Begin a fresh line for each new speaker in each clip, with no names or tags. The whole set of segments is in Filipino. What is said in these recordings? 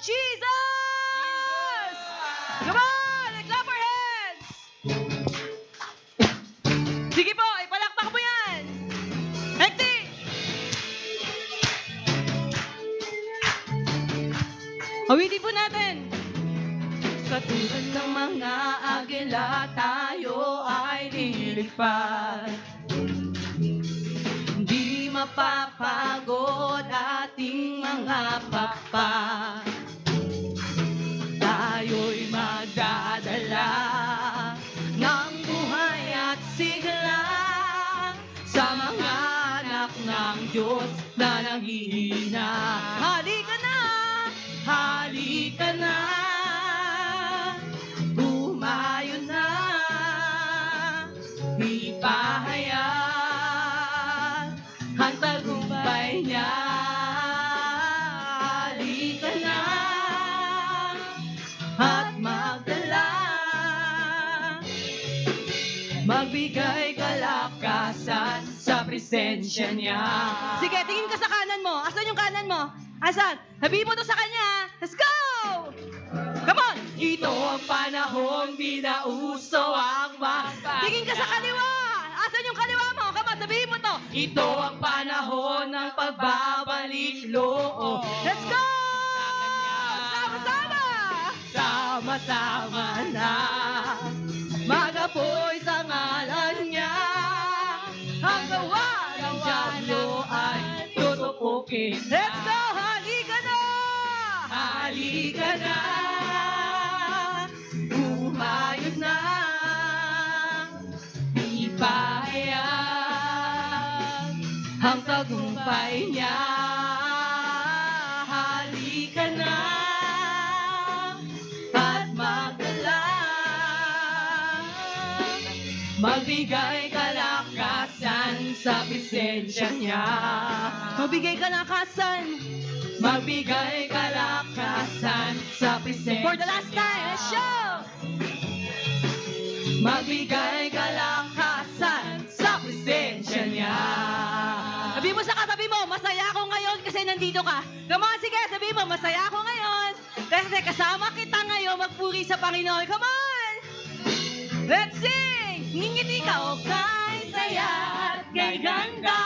Jesus! Come on! Clap our hands! Sige po, ipalakpak mo yan! Hekti! Awitin po natin! Katulad ng mga agila, tayo ay lilipad. Hindi mapapagod ating mga pakpak. Tayo'y magdadala ng buhay at sigla sa mga anak ng Diyos na nanghihina. Halika na! Halika na! Umayo na! Ipahayag ang tagumpay niya. Halika na! At magdala, magbigay kalakasan sa presensya niya. Sige, tingin ka sa kanan mo. Asan yung kanan mo? Asan? Sabihin mo to sa kanya. Let's go! Come on! Ito ang panahon, di na uso ang mapagdala. Tingin ka sa kaliwa. Asan yung kaliwa mo? Come on, sabihin mo to. Ito ang panahon ng pagbabalik loob. Let's go! Sama-sama! Sama-sama na magapoy sa ngalan niya. Ang gawa ng Diablo ay tutupukin. Let's go! Halika na! Halika na! Umayos na! Ipahayag ang tagumpay niya. Halika na! Magbigay kalakasan sa presensya niya. Magbigay kalakasan. Magbigay kalakasan sa presensya. For the last time, let's show! Magbigay kalakasan sa presensya niya. Sabi mo sa katabi mo, masaya ako ngayon kasi nandito ka. Come on, sige, sabi mo, masaya ako ngayon kasi kasama kita ngayon magpuri sa Panginoon. Come on! Let's sing! Ngingiti ka, o kay saya at kay ganda.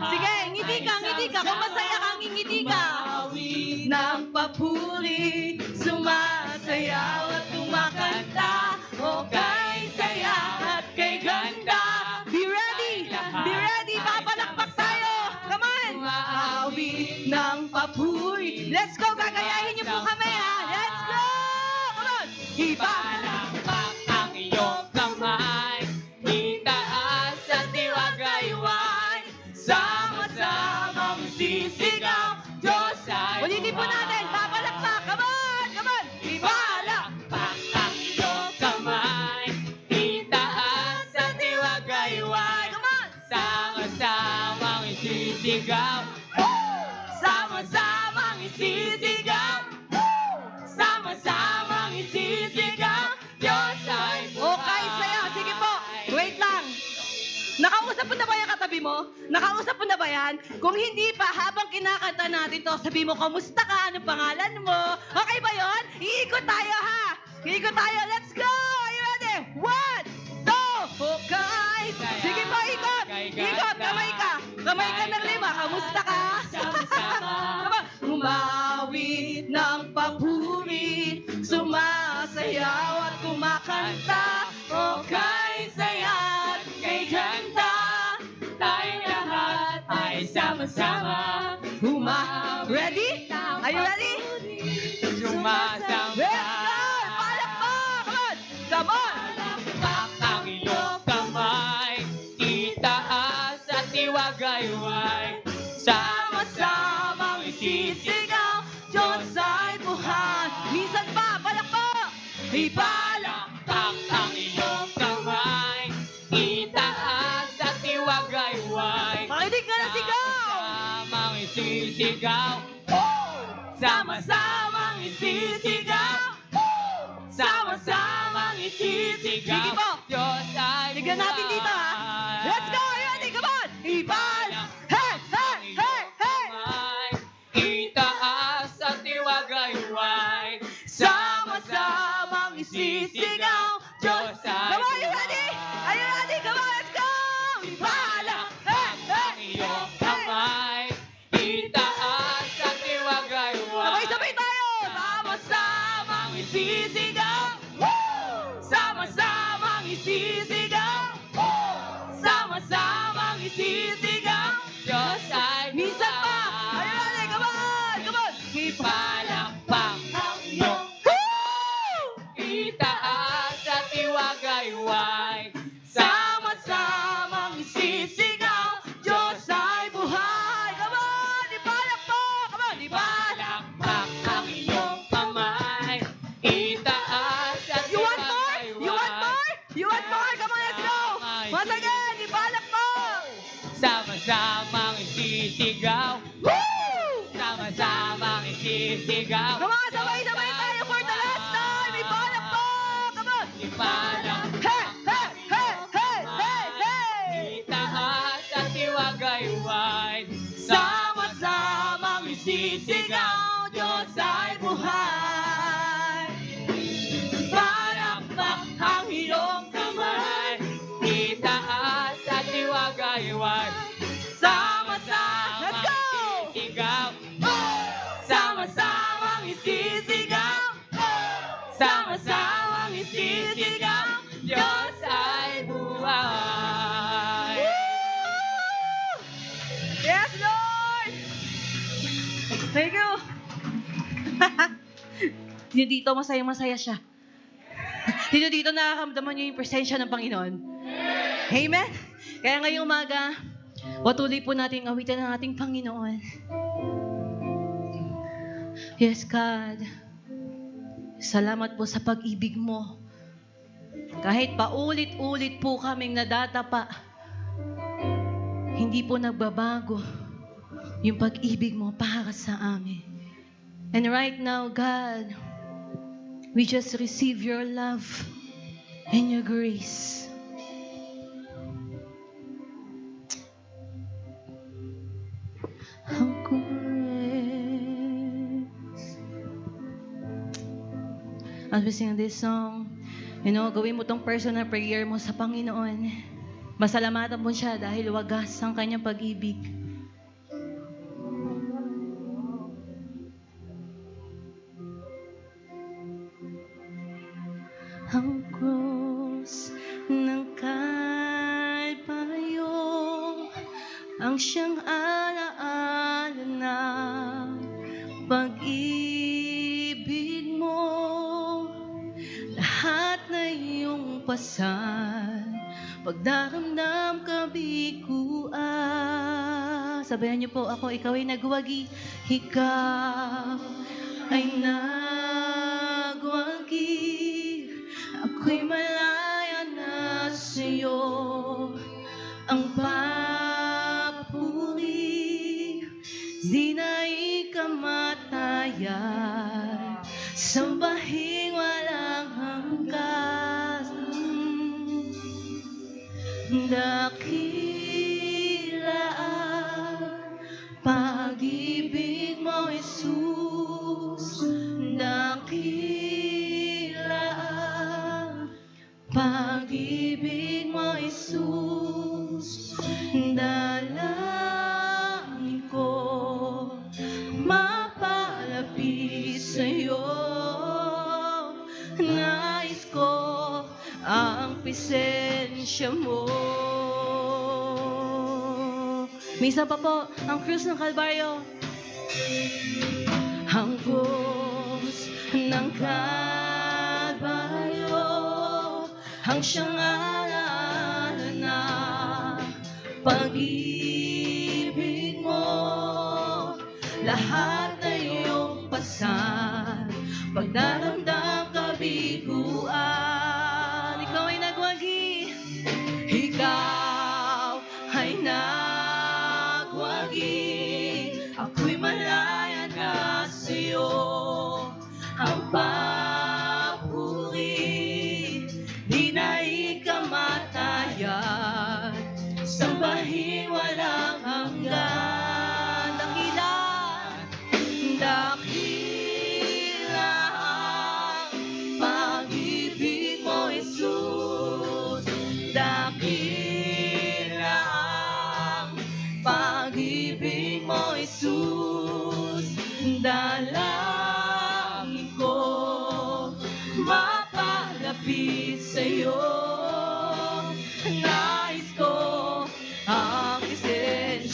Sige, ngiti ka, ngiti ka. Kung masaya ka, ngingiti ka. Umawi ng papuri, sumasayaw at kumakanta. O kay saya at kay ganda. Be ready! Be ready! Papalakpak tayo! Come on! Umawi ng papuri. Let's go! Gagayahin niyo po kami, ha? Let's go! Come on! Ipalakpak ang iyong kamay, itaas at iwagayway, sama-samang sisigaw, Diyos ay buhay. Ulitin po natin, papalakpak, come on, come on. Ipalakpak ang iyong kamay, itaas at iwagayway, come on. Sama-samang isisigaw, sama-samang isisigaw, sama-samang isisigaw, Diyos ay buhay. Okay, saya. Sige po. Wait lang. Nakausap mo na ba yung katabi mo? Nakausap mo na ba yan? Kung hindi pa, habang kinakanta natin to, sabi mo, kamusta ka? Anong pangalan mo? Okay ba yon? Iikot tayo, ha? Iikot tayo. Let's go! Are you ready? 1, 2, okay. Sige po, ikot. Ikot, kamay ka. Kamay ka ng 5. Kamusta ka? Come on. Umawi ng papuri, sumasayaw at kumakanta. Okay, saya at kay ganda, tayong lahat ay sama-sama. Ready? Are you ready?
Sumasamba.
Let's go! Palakpak! Come on!
Palakpak ang iyong kamay, itaas at iwagayway, sama-samang isisigaw,
Diyos ay buhay. Minsan pa, palakpak!
ipalakpak ang iyong kamay, itaas at iwagayway,
Pakinig ka na sigaw!
sama-samang isisigaw, sama-samang isisigaw, sama-samang isisigaw.
Sige po.
Diyos ay
Tignan natin dito, ha?
buhay.
Let's go! Are you ready? Come on! Hey! Hey! Hey! Hey!
Itaas at iwagayway, isisigaw. Sama-samang isisigaw. Sama-samang isisigaw. Diyos ay
Minsan pa!
buhay.
Ayun, come on! Come on!
Ipalakpak ang iyong itaas at iwagayway. Sama-samang isisigaw.
Diyos ay buhay! Come on! Ipalak po! Come on!
Ipalakpak ang iyong kamay. Itaas at
You want more? You want more? You want more? Come on, let's go! Once again, ipalak po!
Sama-samang isisigaw. Sama-samang isisigaw.
Come on, sabay-sabay tayo for the last time! Ipalak po! Come on!
Ipalakpak
Hey! Hey! Hey! Hey! Hey! Hey!
itaas at iwagayway. Sama-samang isisigaw. Diyos ay buhay. Palakpak ang iyong kamay. Itaas at iwagayway. Sama-samang
Let's go!
isisigaw. Sama-samang isisigaw. Sama-samang isisigaw. Diyos ay buhay.
Yes, Lord! Thank you! Dito dito, masaya-masaya siya. Dito dito, nakakamdaman niyo yung presensya ng Panginoon. Amen? Kaya ngayong umaga, patuloy po natin awitin ang ating Panginoon. Yes, God. Salamat po sa pag-ibig mo. Kahit paulit-ulit po kaming nadatapa, hindi po nagbabago yung pag-ibig mo para sa amin. And right now, God, we just receive your love and your grace. How grace. As we sing this song, gawin mo tong personal prayer mo sa Panginoon. Masalamatan mo siya dahil wagas ang kanyang pag-ibig. Ang cross ng Kalbaryo, ang siyang alaala na pag-ibig mo, lahat na iyong pasan, pagdaramdam kabiguan. Sabayan niyo po ako, ikaw ay nagwagi, ikaw ay nagwagi. Ako'y malaya na sa'yo, ang papuri, di na ikamatayan, sambahing walang hanggan. Dakila ang pag-ibig mo, Jesus. Dakila ang pag-ibig mo, Jesus. Dalangin ko mapalapit sa'yo. Nais ko ang presensya mo. Minsan pa po, ang krus ng Kalbaryo. Ang krus ng Kalbaryo, ang siyang alaala na pag-ibig mo, lahat na iyong pasan, pagdaramdam kabiguan. Ikaw ay nagwagi, ikaw ay nagwagi, ako'y malaya na sa'yo, ang papuri, di na ikamatayan, sambahin walang hanggan. Dakila ang pag-ibig mo, Jesus. Dakila ang pag-ibig mo, Jesus. Dalangin ko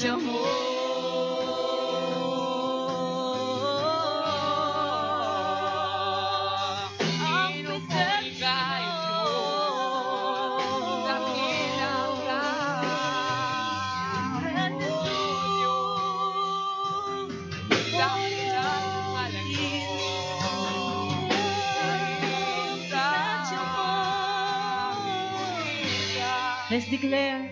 presensya mo. Ang presensya mo.
Dakilang ka. Dakilang ngalan mo.
Let's declare.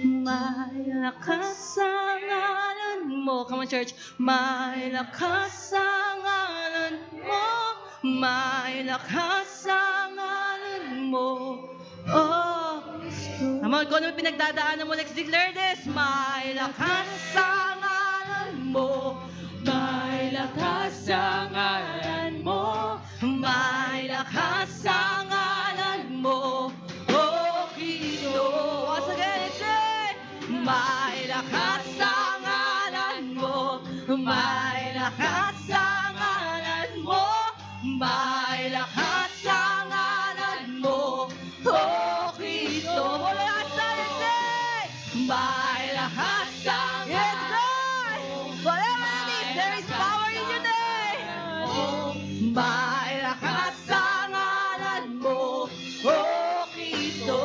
May lakas sa ngalan mo. Come on, church. May lakas sa ngalan mo. May lakas sa ngalan mo. Oh. Come on, kung ano pinagdadaanan mo, let's declare this. May lakas sa ngalan mo. May lakas sa ngalan mo. May lakas sa ngalan mo. Oh, Cristo. Once again, let's say, may lakas sa ngalan mo. May lakas sa ngalan mo. May lakas sa ngalan mo. Oh, Cristo. Wala lakas sa, let's say, may lakas sa ngalan mo. Whatever it is, there is power in your name. May lakas sa ngalan mo. Oh, Cristo.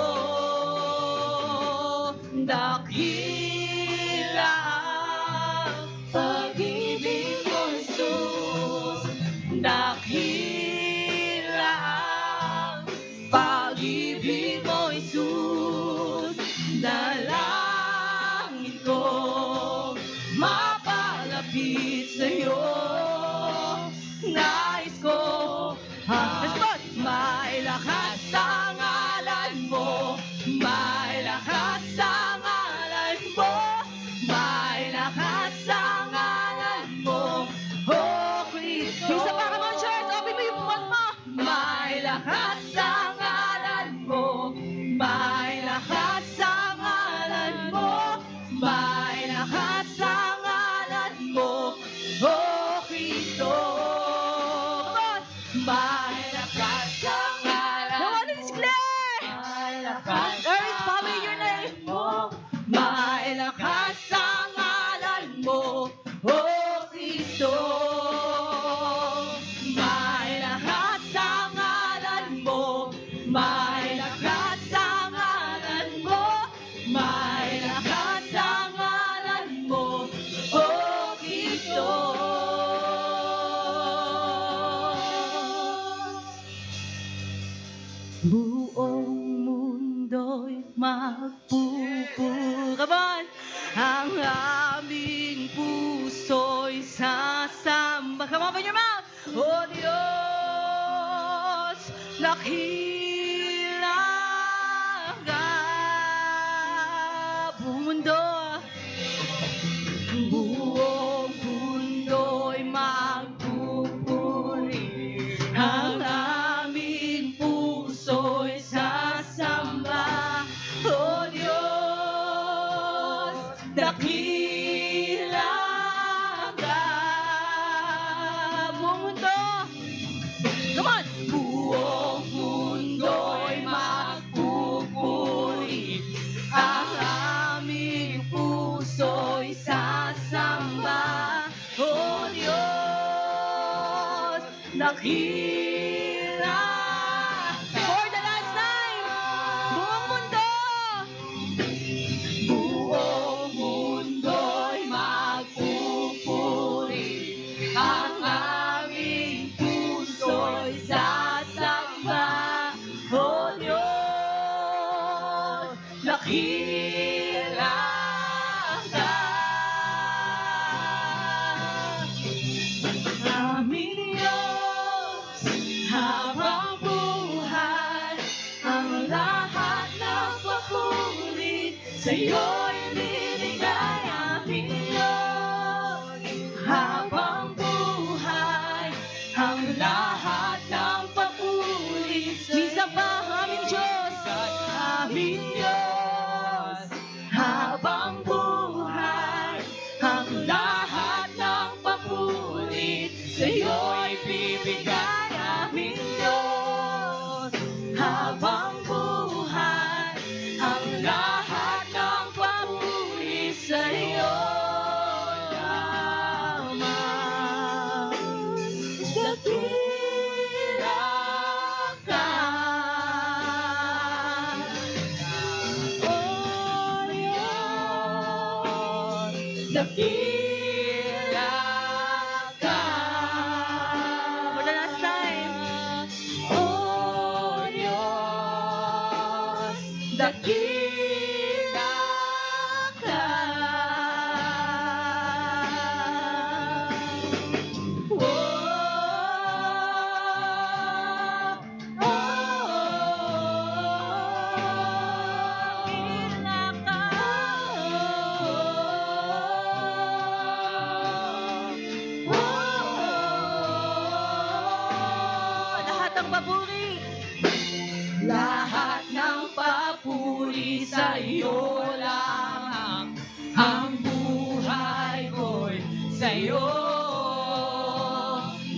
Dakila ang pag-ibig mo, Jesus. Dakila ang pag-ibig mo, Jesus. Dalangin ko mapalapit sa'yo. Nais ko may lakas sa ngalan mo. May lakas sa ngalan mo. May lakas sa ngalan mo. Oh, Cristo. Isa pa, come on, church. Open mo yung mouth mo. May lakas sa ngalan mo. May lakas sa ngalan mo. May lakas sa ngalan mo. Oh, Cristo. Come on. May lakas sa ngalan mo. No one is clear. May lakas there is power in your name. May lakas sa ngalan mo. Oh, Cristo. May lakas sa ngalan mo. May lakas sa ngalan mo. May lakas sa ngalan mo. Oh, Cristo. Buong mundo'y magpupuri. Come on! Ang aming puso'y sasamba. Come on, open your mouth! O Diyos, dakila ka. Buong mundo, buong mundo'y magpupuri. Ang aming puso'y sasamba. O Diyos, dakila ka. Buong mundo, come on! Buong mundo'y magpupuri. Ang aming puso'y sasamba. O Diyos, dakila. For the last time, buong mundo. Buong mundo'y magpupuri. Ang aming puso'y sasamba. O Diyos, dakila ka. Aming Diyos, habang buhay, ang lahat ng papuri sa'yo'y binigay. Aming Diyos, habang buhay, ang lahat ng papuri minsan pa, aming Diyos, aming Diyos, habang buhay, ang lahat ng papuri sa'yo'y bibigay. Aming Diyos, habang buhay, ang lahat ng papuri
dakila ka.
For the last time.
Oh Diyos, dakila ka.
Lahat ng papuri.
Lahat ng papuri sa iyo lamang, ang buhay ko'y sa iyo.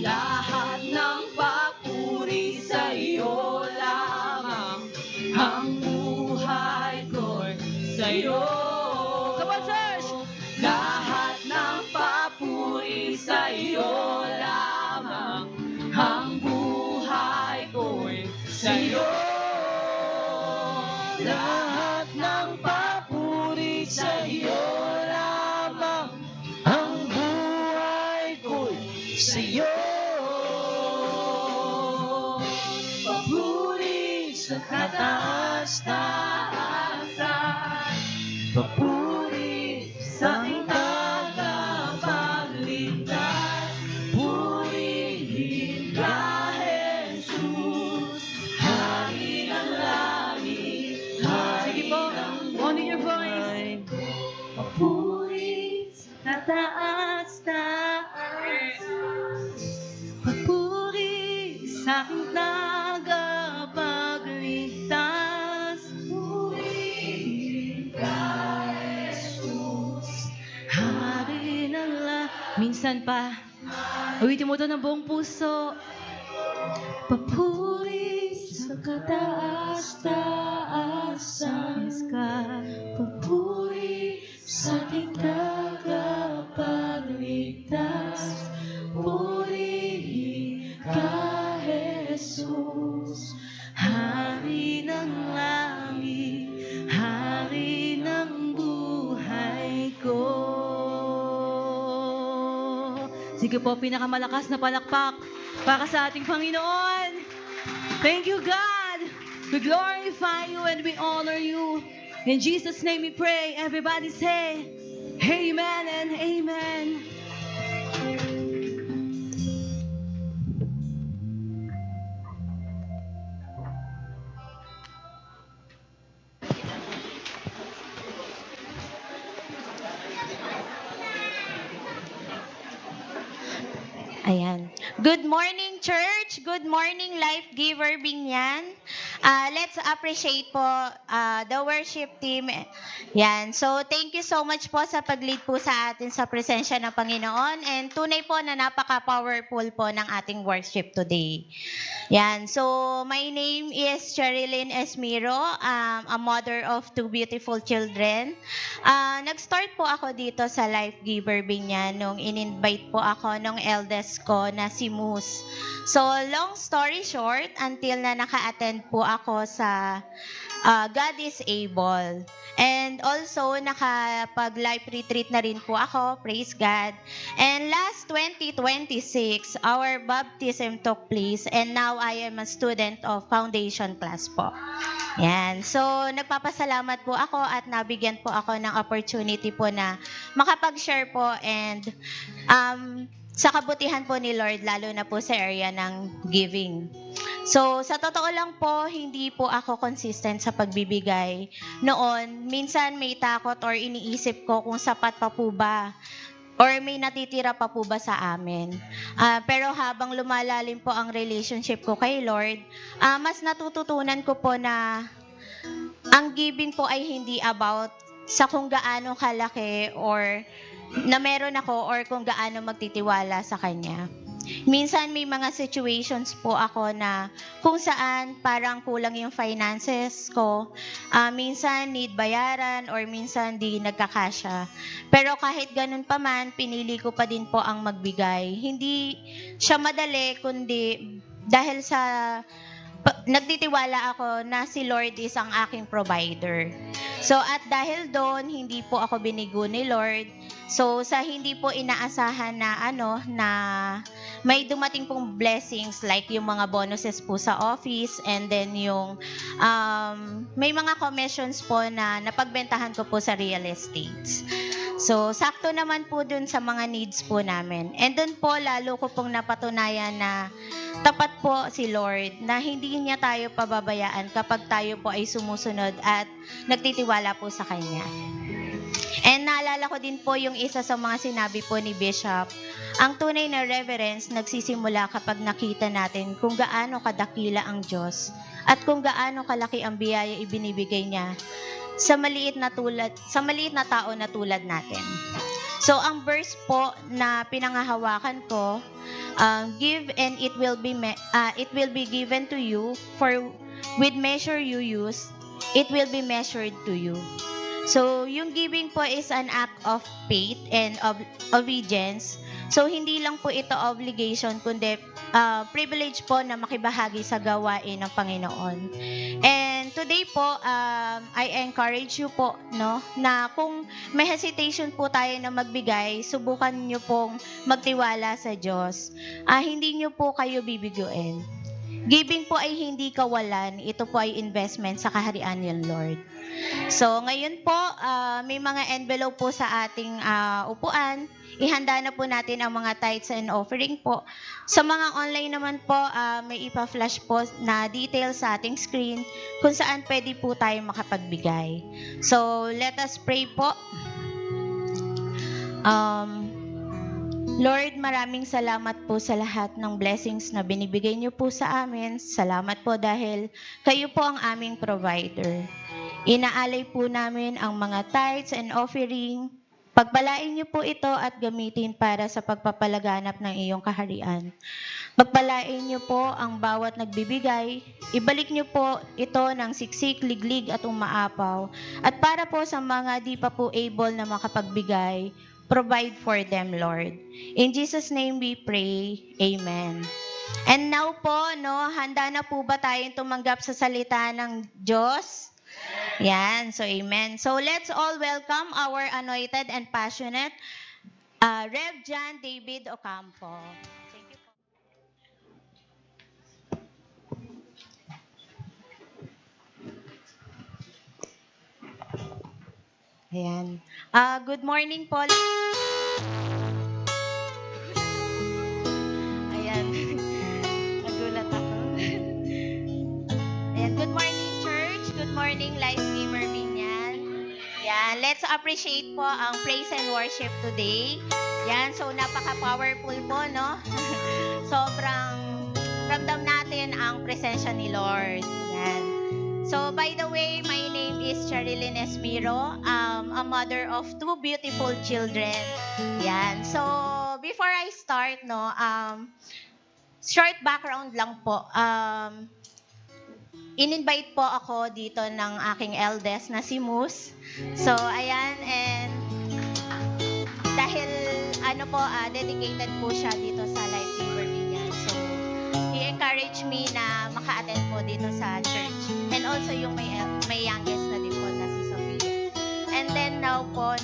Lahat ng papuri sa iyo lamang, ang buhay ko'y sa iyo.
Come on, church!
Lahat ng papuri sa iyo lamang, ang buhay ko'y sa iyo. Lahat ng papuri sa iyo lamang, ang buhay ko'y sa iyo. Papuri sa kataas-taasan, papuri sa aking tagapagligtas, purihin ka, Jesus, Hari ng langit,
Sige
Hari
po.
ng
On in your voice.
buhay. Papuri
Kataas-taas. Papuri sa aking tagapagligtas.
Purihin ka, Jesus.
Hari ng Minsan pa, awitin mo ito ng buong puso. Papuri sa kataas-taasan. Yes, God.
Papuri sa ating tagapagligtas, purihin ka, Jesus.
Hari ng langit, hari ng buhay ko. Sige po, pinakamalakas na palakpak para sa ating Panginoon. Thank you, God. We glorify you and we honor you. In Jesus' name we pray. Everybody say, Amen and Amen.
Ayan. Good morning, church. Good morning, Life Giver Binyan. Let's appreciate po the worship team. Yan. So, thank you so much po sa pag-lead po sa atin sa presensya ng Panginoon. And tunay po na napaka-powerful po ng ating worship today. Yan. So, my name is Cherilyn Esmiro, a mother of two beautiful children. Nag-start po ako dito sa Life Giver Binyan nung in-invite po ako nung eldest ko na si Moose. So, long story short, until na naka-attend po ako sa God is Able. And also, nakapag-life retreat na rin po ako. Praise God. And last 2026, our baptism took place and now I am a student of foundation class po. Yan. So, nagpapasalamat po ako at nabigyan po ako ng opportunity po na makapag-share po and sa kabutihan po ni Lord, lalo na po sa area ng giving. So, sa totoo lang po, hindi po ako consistent sa pagbibigay. Noon, minsan may takot or iniisip ko kung sapat pa po ba or may natitira pa po ba sa amin. Pero habang lumalalim po ang relationship ko kay Lord, mas natututunan ko po na ang giving po ay hindi about sa kung gaano kalaki or na meron ako or kung gaano magtitiwala sa Kanya. Minsan may mga situations po ako na kung saan parang kulang yung finances ko. Minsan need bayaran or minsan di nagkakasya. Pero kahit ganun pa man, pinili ko pa din po ang magbigay. Hindi siya madali kundi dahil sa nagtitiwala ako na si Lord is ang aking provider. So at dahil doon, hindi po ako binigo ni Lord. So sa hindi po inaasahan na may dumating pong blessings like yung mga bonuses po sa office, and then yung may mga commissions po na napagbentahan ko po sa real estates. So sakto naman po dun sa mga needs po namin. And dun po lalo ko pong napatunayan na tapat po si Lord, na hindi niya tayo pababayaan kapag tayo po ay sumusunod at nagtitiwala po sa Kanya. And naalala ko din po yung isa sa mga sinabi po ni Bishop, ang tunay na reverence nagsisimula kapag nakita natin kung gaano kadakila ang Diyos at kung gaano kalaki ang biyaya ibinibigay niya sa maliit na tao na tulad natin. So ang verse po na pinangahawakan ko, give and it will be given to you, for with measure you use, it will be measured to you. So yung giving po is an act of faith and of obedience. So hindi lang po ito obligation, kundi privilege po na makibahagi sa gawain ng Panginoon. And today po, I encourage you po, na kung may hesitation po tayo na magbigay, subukan nyo pong magtiwala sa Diyos. Hindi nyo po kayo bibiguin. Giving po ay hindi kawalan, ito po ay investment sa kaharian ng Lord. So ngayon po, may mga envelope po sa ating upuan. Ihanda na po natin ang mga tithes and offering po. Sa mga online naman po, may ipa-flash po na details sa ating screen kung saan pwede po tayo makapagbigay. So, let us pray po. Lord, maraming salamat po sa lahat ng blessings na binibigay niyo po sa amin. Salamat po dahil kayo po ang aming provider. Inaalay po namin ang mga tithes and offering. Pagpalain niyo po ito at gamitin para sa pagpapalaganap ng iyong kaharian. Pagpalain niyo po ang bawat nagbibigay. Ibalik niyo po ito ng siksik, liglig at umaapaw. At para po sa mga di pa po able na makapagbigay, provide for them, Lord. In Jesus' name we pray. Amen. And now po, handa na po ba tayong tumanggap sa salita ng Diyos? Yan. So, amen. So, let's all welcome our anointed and passionate Rev. John David Ocampo. Thank you po. Ayan. Good morning po. Ayan. Nagulat ako. Ayan. Good morning, church. Good morning, Life Giver Binyan. Yan. Let's appreciate po ang praise and worship today. Yan. So, napaka-powerful po, no? Sobrang ramdam natin ang presensya ni Lord. Yan. So, by the way, my name is Cherilyn Espiro. A mother of 2 beautiful children. Yan. So, before I start, short background lang po. In-invite po ako dito ng aking eldest na si Moose. So, ayan, and dahil dedicated po siya dito sa Life Giver Binyan. So, he encouraged me na maka-attend po dito sa church. And also yung may youngest na din po na si Sophia. And then now po,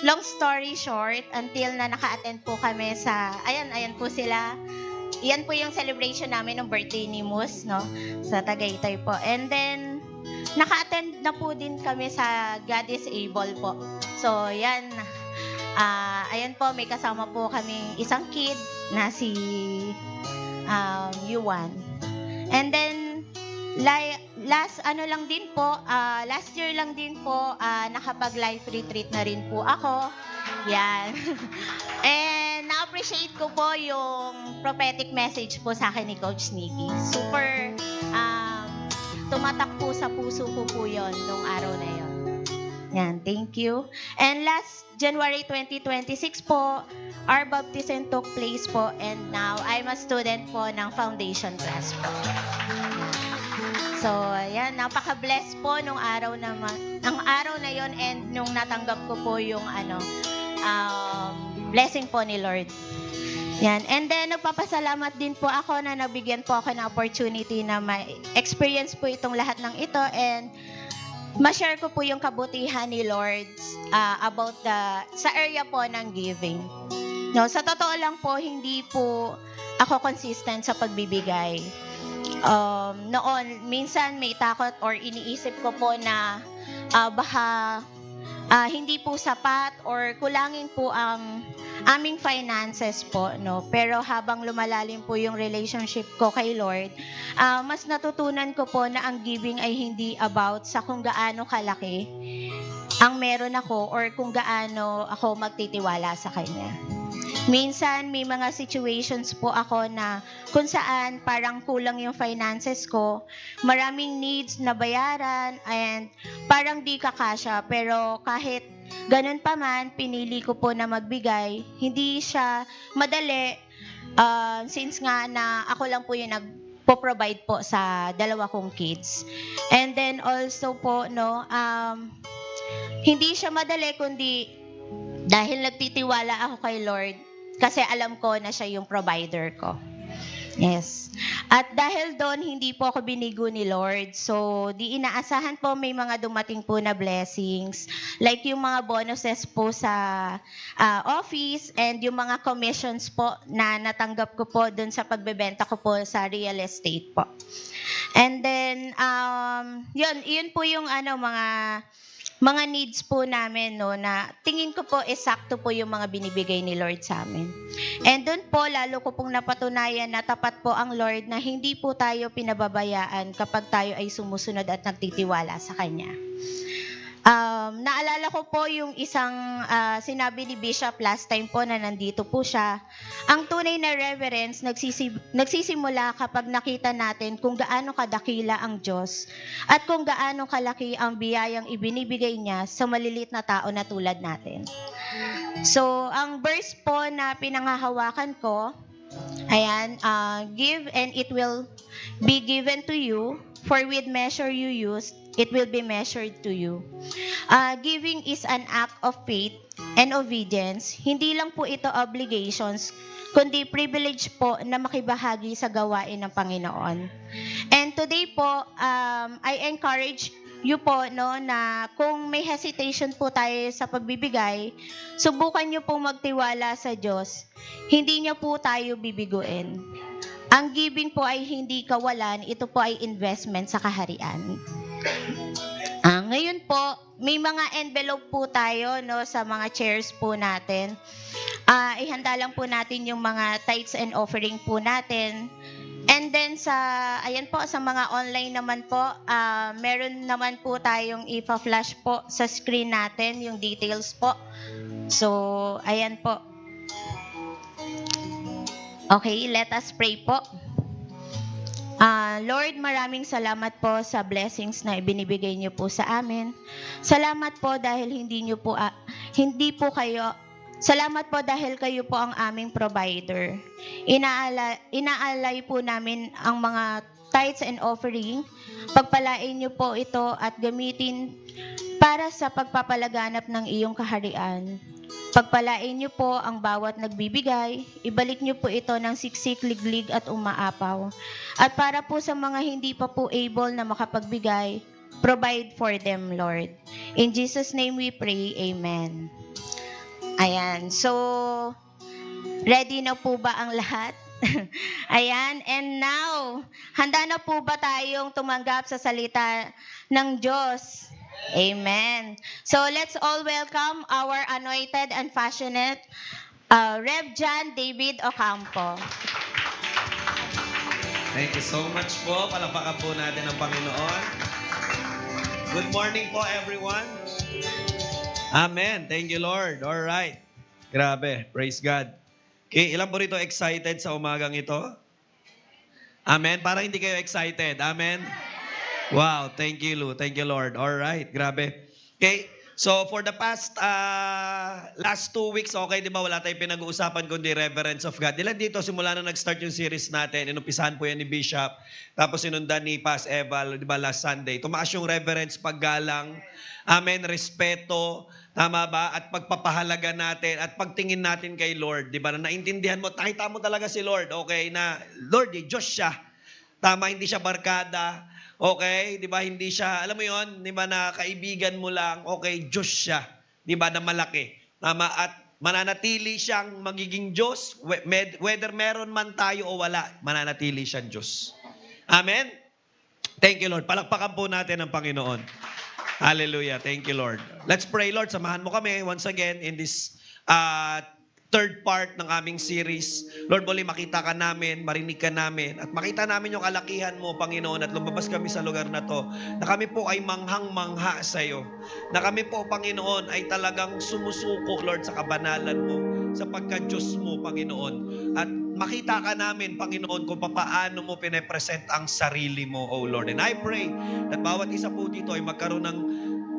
long story short, until na naka-attend po kami sa, ayan po sila. Yan po yung celebration namin ng birthday ni Moose, sa Tagaytay po. And then, naka-attend na po din kami sa God is Able po. So, yan. Ayan po, may kasama po kami isang kid na si Yuan. And then, last year lang din po, nakapag-life retreat na rin po ako. Yan. And na-appreciate ko po yung prophetic message po sa akin ni Coach Nikki. Super tumatak po sa puso ko po yun nung araw na yun. Yan, thank you. And last January 2026 po, our baptism took place po, and now I'm a student po ng foundation class po. So, ayan, napaka-bless po nung araw na yon, and nung natanggap ko po yung blessing po ni Lord. Yan. And then, nagpapasalamat din po ako na nabigyan po ako ng opportunity na ma-experience po itong lahat ng ito and ma-share ko po yung kabutihan ni Lord about sa area po ng giving. No, sa totoo lang po, hindi po ako consistent sa pagbibigay. Noon, minsan may takot or iniisip ko po na baka hindi po sapat or kulangin po ang aming finances po, no? Pero habang lumalalim po yung relationship ko kay Lord, mas natutunan ko po na ang giving ay hindi about sa kung gaano kalaki ang meron ako or kung gaano ako magtitiwala sa Kanya. Minsan, may mga situations po ako na kung saan parang kulang yung finances ko, maraming needs na bayaran, and parang di kakasya. Pero kahit ganun pa man, pinili ko po na magbigay. Hindi siya madali, since nga na ako lang po yung nagpo-provide po sa dalawa kong kids. And then also po, no, hindi siya madali kundi dahil nagtitiwala ako kay Lord kasi alam ko na siya yung provider ko. Yes. At dahil doon, hindi po ako binigo ni Lord. So, di inaasahan po may mga dumating po na blessings. Like yung mga bonuses po sa office and yung mga commissions po na natanggap ko po doon sa pagbebenta ko po sa real estate po. And then, yun po yung mga needs po namin, no, na tingin ko po sakto po yung mga binibigay ni Lord sa amin. And doon po, lalo ko pong napatunayan na tapat po ang Lord na hindi po tayo pinababayaan kapag tayo ay sumusunod at nagtitiwala sa Kanya. Naalala ko po yung isang sinabi ni Bishop last time po na nandito po siya. Ang tunay na reverence nagsisimula kapag nakita natin kung gaano kadakila ang Diyos at kung gaano kalaki ang biyayang ibinibigay niya sa malilit na tao na tulad natin. So, ang verse po na pinanghahawakan ko, ayan, give and it will be given to you, for with measure you use, it will be measured to you. Giving is an act of faith and obedience. Hindi lang po ito obligations, kundi privilege po na makibahagi sa gawain ng Panginoon. And today po, I encourage you po, no, na kung may hesitation po tayo sa pagbibigay, subukan niyo pong magtiwala sa Diyos. Hindi niya po tayo bibiguin. Ang giving po ay hindi kawalan, ito po ay investment sa kaharian. Ngayon po, may mga envelope po tayo, no, sa mga chairs po natin. Ihanda lang po natin yung mga tithes and offering po natin. And then ayan po, sa mga online naman po, meron naman po tayong ipa-flash po sa screen natin, yung details po. So, ayan po. Okay, let us pray po. Lord, maraming salamat po sa blessings na ibinibigay niyo po sa amin. Salamat po dahil salamat po dahil kayo po ang aming provider. Inaalay po namin ang mga tithes and offering. Pagpalain niyo po ito at gamitin para sa pagpapalaganap ng iyong kaharian. Pagpalain niyo po ang bawat nagbibigay, ibalik niyo po ito ng siksik, liglig at umaapaw. At para po sa mga hindi pa po able na makapagbigay, provide for them, Lord. In Jesus' name we pray, Amen. Ayan, so, ready na po ba ang lahat? Ayan, and now, handa na po ba tayong tumanggap sa salita ng Diyos? Amen. So let's all welcome our anointed and passionate Rev. John David Ocampo.
Thank you so much po. Palapakan po natin ang Panginoon. Good morning po, everyone. Amen. Thank you, Lord. All right. Grabe. Praise God. Okay, ilan po rito excited sa umagang ito? Amen. Parang hindi kayo excited. Amen. Wow, thank you, Lou. Thank you, Lord. All right, grabe. Okay, so for the past last 2 weeks, okay, di ba, wala tayong pinag-uusapan kundi reverence of God. Ilan dito, simula na nag-start yung series natin, inumpisahan po yan ni Bishop, tapos sinundan ni Pas Eval, di ba, last Sunday. Tumaas yung reverence, paggalang, amen, respeto, Tama ba? At pagpapahalaga natin at pagtingin natin kay Lord, di ba? Na naintindihan mo, nakita mo talaga si Lord, okay? Na Lord, Diyos siya. Tama, hindi siya barkada. Okay? Di ba? Hindi siya, alam mo yon, di ba, na kaibigan mo lang. Okay, Diyos siya. Di ba, na malaki. Tama, at mananatili siyang magiging Diyos. Whether meron man tayo o wala, mananatili siyang Diyos. Amen? Thank you, Lord. Palakpakan po natin ang Panginoon. Hallelujah. Thank you, Lord. Let's pray, Lord. Samahan mo kami once again in this third part ng aming series. Lord, muli makita ka namin, marinig ka namin, at makita namin yung kalakihan mo, Panginoon, at lumabas kami sa lugar na to, na kami po ay manghang-mangha sa iyo. Na kami po, Panginoon, ay talagang sumusuko, Lord, sa kabanalan mo, sa pagka-Diyos mo, Panginoon. At makita ka namin, Panginoon, kung paano mo pinepresent ang sarili mo, O Lord. And I pray that bawat isa po dito ay magkaroon ng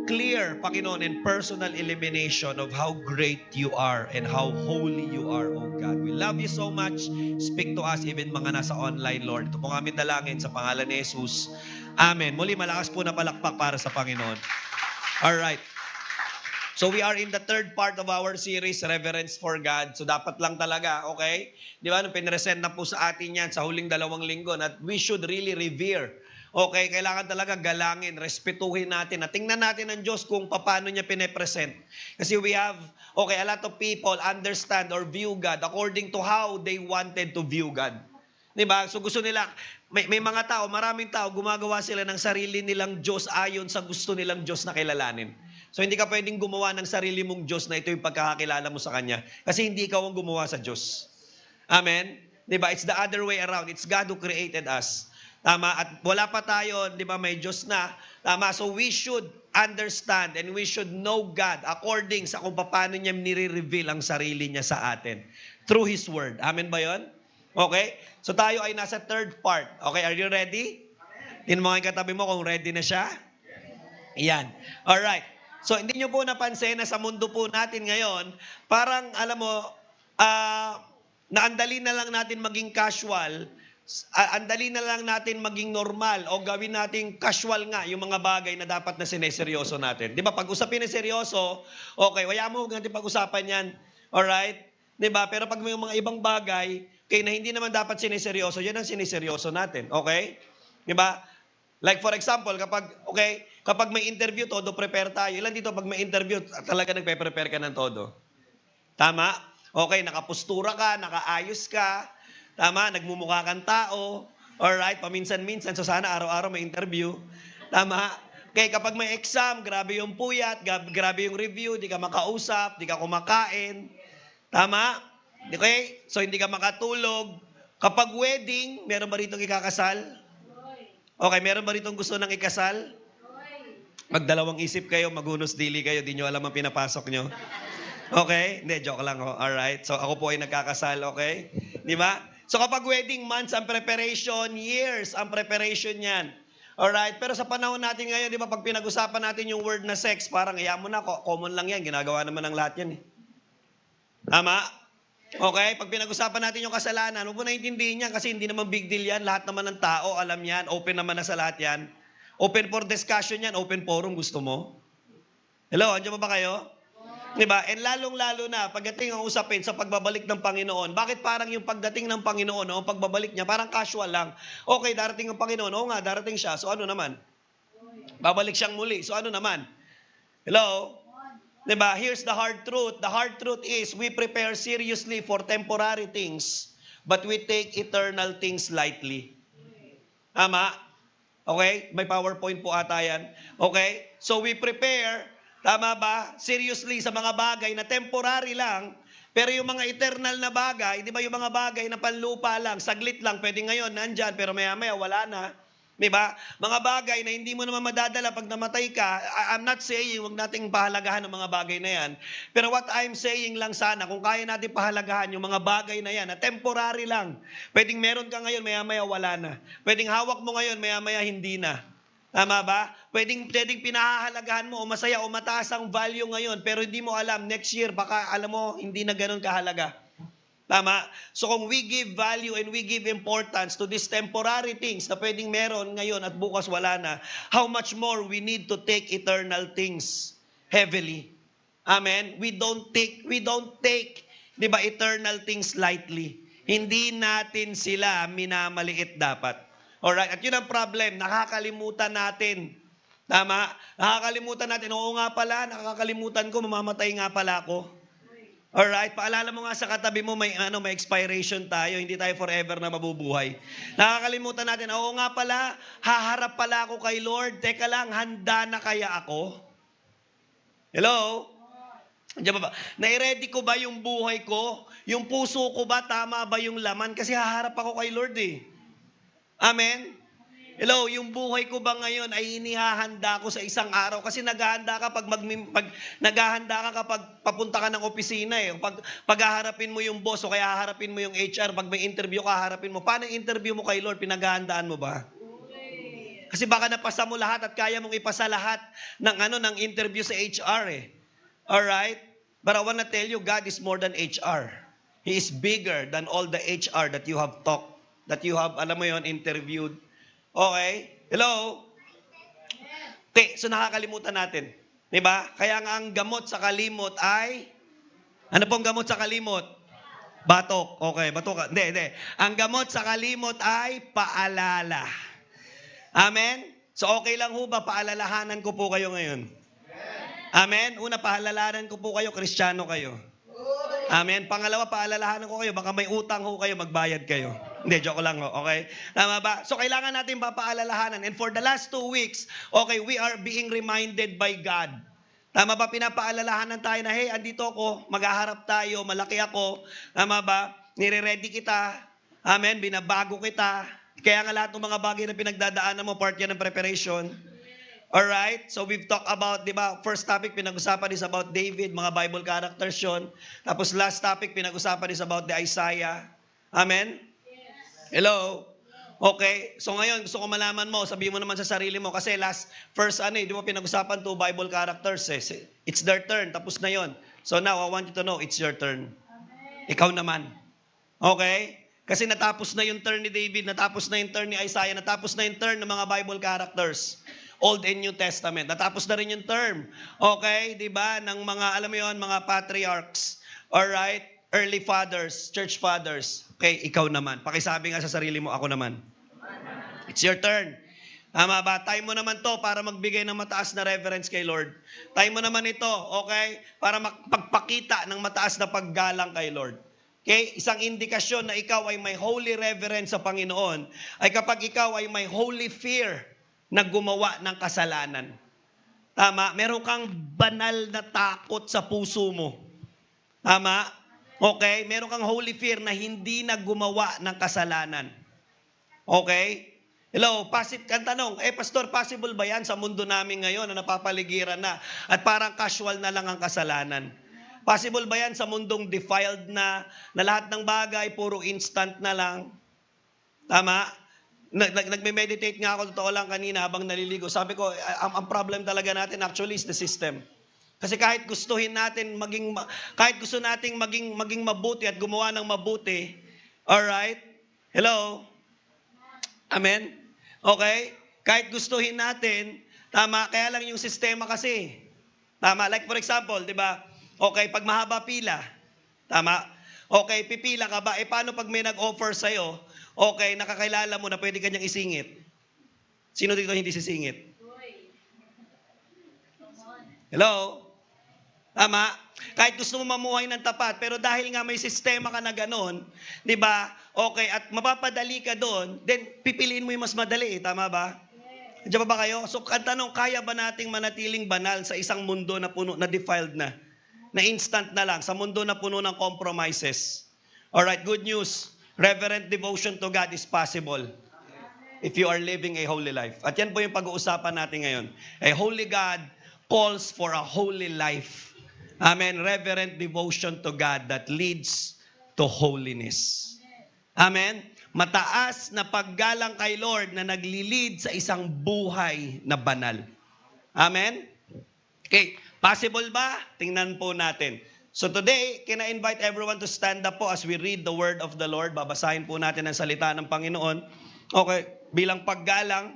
clear, Panginoon, and personal elimination of how great you are and how holy you are, O God. We love you so much. Speak to us, even mga nasa online, Lord. Ito po aming dalangin sa pangalan ni Jesus. Amen. Muli, malakas po na palakpak para sa Panginoon. All right. So we are in the third part of our series, Reverence for God. So dapat lang talaga, okay? Di ba? Nung pinresent na po sa atin yan sa huling 2 linggo, that we should really revere. Okay, kailangan talaga galangin, respetuhin natin, at tingnan natin ang Diyos kung paano niya pinepresent. Kasi we have, okay, a lot of people understand or view God according to how they wanted to view God. Diba? So gusto nila, may mga tao, maraming tao, gumagawa sila ng sarili nilang Diyos ayon sa gusto nilang Diyos na kilalanin. So hindi ka pwedeng gumawa ng sarili mong Diyos na ito yung pagkakakilala mo sa Kanya. Kasi hindi ikaw ang gumawa sa Diyos. Amen? Diba? It's the other way around. It's God who created us. Tama? At wala pa tayo, di ba, may Diyos na. Tama? So we should understand and we should know God according sa kung paano niya nire-reveal ang sarili niya sa atin. Through His Word. Amen ba yun? Okay? So tayo ay nasa third part. Okay, are you ready? Tingnan mo ang katabi mo kung ready na siya. Yan. Alright. So hindi nyo po napansin na sa mundo po natin ngayon, parang alam mo, naandali na lang natin maging casual, andali na lang natin maging normal o gawin nating casual nga yung mga bagay na dapat na sineseryoso natin. Di ba? Pag usapin na seryoso, okay, wala mo, huwag natin pag-usapan yan. Alright? Di ba? Pero pag may mga ibang bagay, okay, na hindi naman dapat sineseryoso, yan ang sineseryoso natin. Okay? Di ba? Like for example, kapag may interview, todo prepare tayo. Ilan dito pag may interview, talaga nagpe-prepare ka ng todo? Tama? Okay, nakapustura ka, nakaayos ka, tama, nagmumukha kang tao. Alright, paminsan-minsan. So sana araw-araw may interview. Tama. Okay, kapag may exam, grabe yung puyat, grabe yung review, di ka makausap, di ka kumakain. Tama? Okay? So hindi ka makatulog. Kapag wedding, meron ba rito ikakasal? Okay, meron ba rito gusto ng ikasal? Magdalawang isip kayo, maghunos dili kayo, di nyo alam ang pinapasok nyo. Okay? Hindi, joke lang. Alright? So ako po ay nagkakasal, okay? Di ba? So kapag wedding months, ang preparation, years, ang preparation yan. Alright? Pero sa panahon natin ngayon, di ba, pag pinag-usapan natin yung word na sex, parang, mo na, common lang yan. Ginagawa naman ng lahat yan eh. Tama? Okay? Pag pinag-usapan natin yung kasalanan, huwag mo naintindihin yan kasi hindi naman big deal yan. Lahat naman ng tao, alam yan. Open naman na sa lahat yan. Open for discussion yan. Open forum, gusto mo? Hello, andiyan ba kayo? Diba? And lalong-lalo na, pagdating ang usapin sa pagbabalik ng Panginoon, bakit parang yung pagdating ng Panginoon, o ang pagbabalik niya, parang casual lang. Okay, darating ang Panginoon. Oo nga, darating siya. So ano naman? Babalik siyang muli. So ano naman? Hello? Diba? Here's the hard truth. The hard truth is, we prepare seriously for temporary things, but we take eternal things lightly. Tama? Okay? May PowerPoint po ata yan. Okay? So we prepare, tama ba? Seriously sa mga bagay na temporary lang, pero yung mga eternal na bagay, di ba yung mga bagay na panlupa lang, saglit lang, pwede ngayon, nandyan, pero maya-maya, wala na. Di ba? Mga bagay na hindi mo naman madadala pag namatay ka, I'm not saying huwag nating pahalagahan ng mga bagay na yan. Pero what I'm saying lang sana, kung kaya natin pahalagahan yung mga bagay na yan, na temporary lang. Pwedeng meron ka ngayon, maya-maya wala na. Pwedeng hawak mo ngayon, maya-maya hindi na. Tama ba? Pwedeng pinahahalagahan mo o masaya o mataas ang value ngayon, pero hindi mo alam, next year, baka alam mo, hindi na ganun kahalaga. Tama? So kung we give value and we give importance to these temporary things na pwedeng meron ngayon at bukas wala na, how much more we need to take eternal things heavily. Amen? We don't take, di ba, eternal things lightly. Hindi natin sila minamaliit dapat. Alright? At yun ang problem, nakakalimutan natin. Tama? Nakakalimutan natin, oo nga pala, nakakalimutan ko, mamamatay nga pala ako. Alright, paalala mo nga sa katabi mo may expiration tayo, hindi tayo forever na mabubuhay. Nakakalimutan natin, oo nga pala, haharap pala ako kay Lord. Teka lang, handa na kaya ako? Hello? Diyan ba? Nai-ready ko ba yung buhay ko? Yung puso ko ba, tama ba yung laman? Kasi haharap ako kay Lord eh. Amen? Hello, yung buhay ko ba ngayon ay inihahanda ko sa isang araw? Kasi naghahanda ka naghahanda ka kapag papunta ka ng opisina eh. Pag haharapin mo yung boss o kaya haharapin mo yung HR, pag may interview ka, haharapin mo. Paano yung interview mo kay Lord? Pinaghahandaan mo ba? Kasi baka napasa mo lahat at kaya mong ipasa lahat ng interview sa HR eh. Alright? But I wanna tell you, God is more than HR. He is bigger than all the HR that you have talked, that you have, interviewed. Okay? Hello? So nakakalimutan natin. Diba? Kaya nga ang gamot sa kalimot ay, ano pong gamot sa kalimot? Batok. Okay, batok. Hindi. Ang gamot sa kalimot ay paalala. Amen? So okay lang ho ba, paalalahanan ko po kayo ngayon? Amen? Una, paalalahanan ko po kayo, Kristiyano kayo. Amen? Pangalawa, paalalahanan ko kayo, baka may utang ho kayo, magbayad kayo. Hindi, joke lang ho, okay? Tama ba? So, kailangan natin papaalalahanan. And for the last 2 weeks, okay, we are being reminded by God. Tama ba? Pinapaalalahanan tayo na, hey, andito ako, maghaharap tayo, malaki ako. Tama ba? Nire-ready kita. Amen? Binabago kita. Kaya nga lahat ng mga bagay na pinagdadaanan mo, part yan ng preparation. Alright? So we've talked about, di ba, first topic pinag-usapan is about David, mga Bible characters yun. Tapos last topic pinag-usapan is about the Isaiah. Amen? Hello? Okay. So ngayon, gusto ko malaman mo, sabihin mo naman sa sarili mo, kasi di mo pinag-usapan 2 Bible characters eh. It's their turn, tapos na yon. So now, I want you to know, it's your turn. Amen. Ikaw naman. Okay? Kasi natapos na yung turn ni David, natapos na yung turn ni Isaiah, natapos na yung turn ng mga Bible characters. Old and New Testament. Natapos na rin yung term. Okay? Diba? Ng mga, alam mo yun, mga patriarchs. Alright? Early fathers, church fathers. Okay, ikaw naman. Pakisabi nga sa sarili mo, ako naman. It's your turn. Tama ba? Time mo naman to para magbigay ng mataas na reverence kay Lord. Time mo naman ito, okay? Para magpakita ng mataas na paggalang kay Lord. Okay? Isang indikasyon na ikaw ay may holy reverence sa Panginoon ay kapag ikaw ay may holy fear na gumawa ng kasalanan. Tama? Meron kang banal na takot sa puso mo. Tama? Okay? Meron kang holy fear na hindi na gumawa ng kasalanan. Okay? Hello, ang tanong, Pastor, possible ba yan sa mundo namin ngayon na napapaligiran na at parang casual na lang ang kasalanan? Possible ba yan sa mundong defiled na lahat ng bagay puro instant na lang? Tama? Nagme-meditate nga ako, totoo lang kanina habang naliligo. Sabi ko, ang problem talaga natin actually is the system. Kasi kahit gusto nating maging mabuti at gumawa ng mabuti, alright? Hello? Amen? Okay? Kahit gustuhin natin, tama, kaya lang yung sistema kasi. Tama, like for example, di ba? Okay, pag mahaba pila, tama? Okay, pipila ka ba? Paano pag may nag-offer sa'yo, okay, nakakilala mo na pwede kanyang isingit? Sino dito hindi sisingit? Hello? Tama? Kahit gusto mo mamuhay ng tapat, pero dahil nga may sistema ka na ganon, di ba? Okay, at mapapadali ka doon, then pipiliin mo yung mas madali, tama ba? Diyan ba kayo? So, ang tanong, kaya ba nating manatiling banal sa isang mundo na puno, na defiled na instant na lang, sa mundo na puno ng compromises? Alright, good news. Reverent devotion to God is possible if you are living a holy life. At yan po yung pag-uusapan natin ngayon. A holy God calls for a holy life. Amen. Reverent devotion to God that leads to holiness. Amen. Mataas na paggalang kay Lord na naglilid sa isang buhay na banal. Amen. Okay. Possible ba? Tingnan po natin. So today, can I invite everyone to stand up po as we read the word of the Lord? Babasahin po natin ang salita ng Panginoon. Okay. Bilang paggalang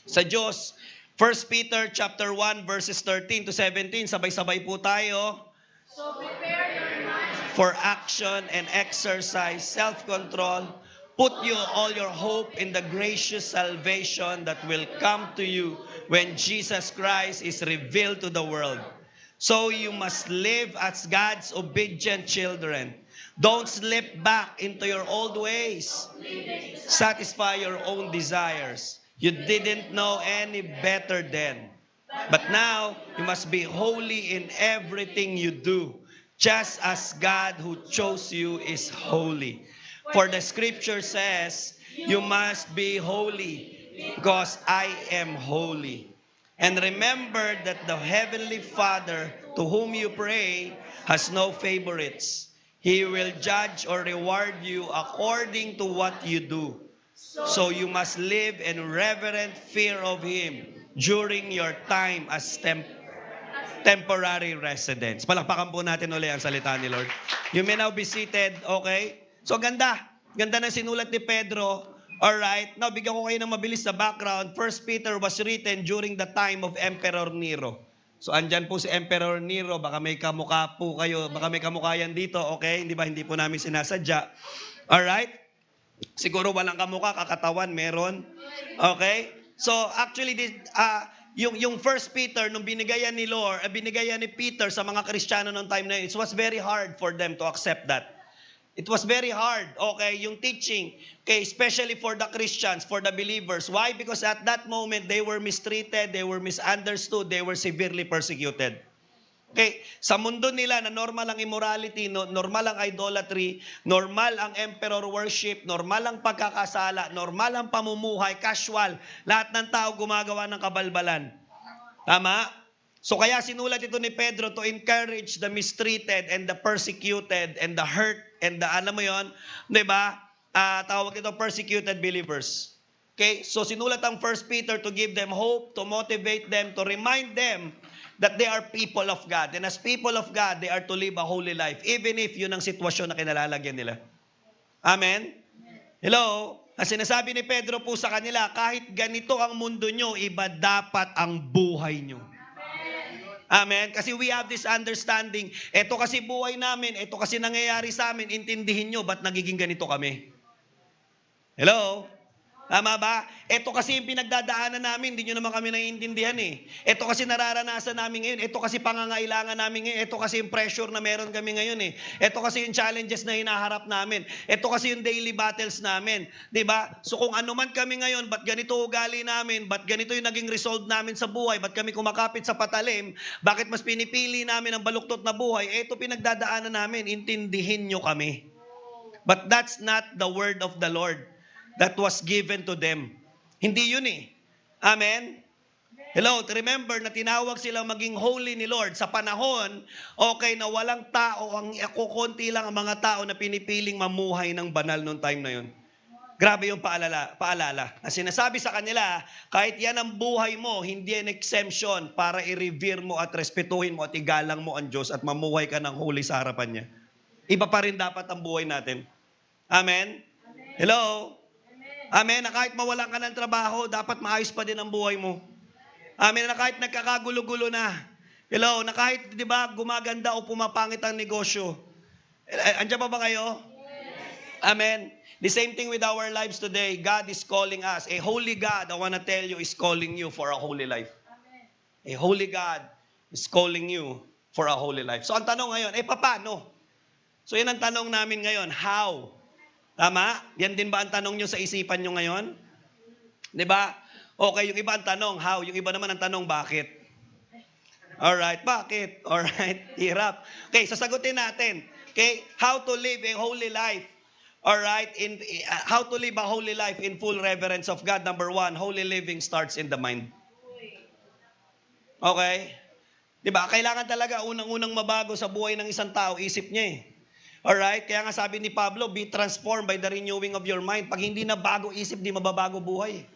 sa Diyos, 1 Peter chapter 1 verses 13 to 17. Sabay-sabay po tayo.
So prepare your mind.
For action and exercise self-control. Put you all your hope in the gracious salvation that will come to you when Jesus Christ is revealed to the world. So you must live as God's obedient children. Don't slip back into your old ways. Satisfy your own desires. You didn't know any better then. But now, you must be holy in everything you do, just as God who chose you is holy. For the scripture says, you must be holy, because I am holy. And remember that the Heavenly Father, to whom you pray, has no favorites. He will judge or reward you according to what you do. So you must live in reverent fear of Him during your time as temporary residents. Palakpakan po natin ulit ang salita ni Lord. You may now be seated, okay? So ganda. Ganda ng sinulat ni Pedro. Alright, now bigyan ko kayo ng mabilis na background. 1 Peter was written during the time of Emperor Nero. So andyan po si Emperor Nero, baka may kamukha po kayo, baka may kamukha yan dito, okay? Hindi ba, hindi po namin sinasadya. Alright? Siguro walang kamukha, kakatawan meron. Okay? So actually, yung 1 Peter, nung binigayan ni Peter sa mga Kristiyano noong time na yun, it was very hard for them to accept that. It was very hard, okay, yung teaching, okay, especially for the Christians, for the believers. Why? Because at that moment, they were mistreated, they were misunderstood, they were severely persecuted. Okay, sa mundo nila na normal ang immorality, normal ang idolatry, normal ang emperor worship, normal ang pagkakasala, normal ang pamumuhay, casual, lahat ng tao gumagawa ng kabalbalan. Tama? So kaya sinulat ito ni Pedro to encourage the mistreated and the persecuted and the hurt and the, alam mo yon, di ba? Tawag ito persecuted believers. Okay, so sinulat ang 1 Peter to give them hope, to motivate them, to remind them that they are people of God. And as people of God, they are to live a holy life, even if yun ang sitwasyon na kinalalagyan nila. Amen? Hello? Ang sinasabi ni Pedro po sa kanila, kahit ganito ang mundo nyo, iba dapat ang buhay nyo. Amen? Kasi we have this understanding, eto kasi buhay namin, eto kasi nangyayari sa amin, intindihin nyo, ba't nagiging ganito kami? Hello? Tama ba? Ito kasi yung pinagdadaanan namin, hindi nyo naman kami naiintindihan eh. Ito kasi nararanasan namin ngayon, ito kasi pangangailangan namin ngayon, ito kasi yung pressure na meron kami ngayon eh. Ito kasi yung challenges na hinaharap namin. Ito kasi yung daily battles namin. Diba? So kung ano man kami ngayon, ba't ganito ugali namin, ba't ganito yung naging result namin sa buhay, ba't kami kumakapit sa patalim, bakit mas pinipili namin ang baluktot na buhay, ito pinagdadaanan namin, intindihin nyo kami. But that's not the word of the Lord that was given to them. Hindi yun eh. Amen? Hello, remember na tinawag silang maging holy ni Lord sa panahon, okay, na walang tao, ang kukunti lang ang mga tao na pinipiling mamuhay ng banal noong time na yun. Grabe yung paalala. Na sinasabi sa kanila, kahit yan ang buhay mo, hindi yan exemption para i-revere mo at respetuhin mo at igalang mo ang Diyos at mamuhay ka ng holy sa harapan niya. Iba pa rin dapat ang buhay natin. Amen? Hello? Amen, na kahit mawalan ka ng trabaho, dapat maayos pa din ang buhay mo. Amen, na kahit nagkakagulo-gulo na. Hello, na kahit, di ba, gumaganda o pumapangit ang negosyo. Andiyan pa ba kayo? Amen. The same thing with our lives today. God is calling us. A holy God, I want to tell you, is calling you for a holy life. A holy God is calling you for a holy life. So ang tanong ngayon, paano? So yan ang tanong namin ngayon, how? Tama? Yan din ba ang tanong nyo sa isipan nyo ngayon? Di ba? Okay, yung iba ang tanong, how? Yung iba naman ang tanong, bakit? Alright, bakit? Alright, hirap. Okay, sasagutin natin. Okay, how to live a holy life. Alright, how to live a holy life in full reverence of God. Number 1, holy living starts in the mind. Okay? Di ba? Kailangan talaga unang-unang mabago sa buhay ng isang tao, isip niya eh. Alright? Kaya nga sabi ni Pablo, be transformed by the renewing of your mind. Pag hindi na bago isip, di mababago buhay.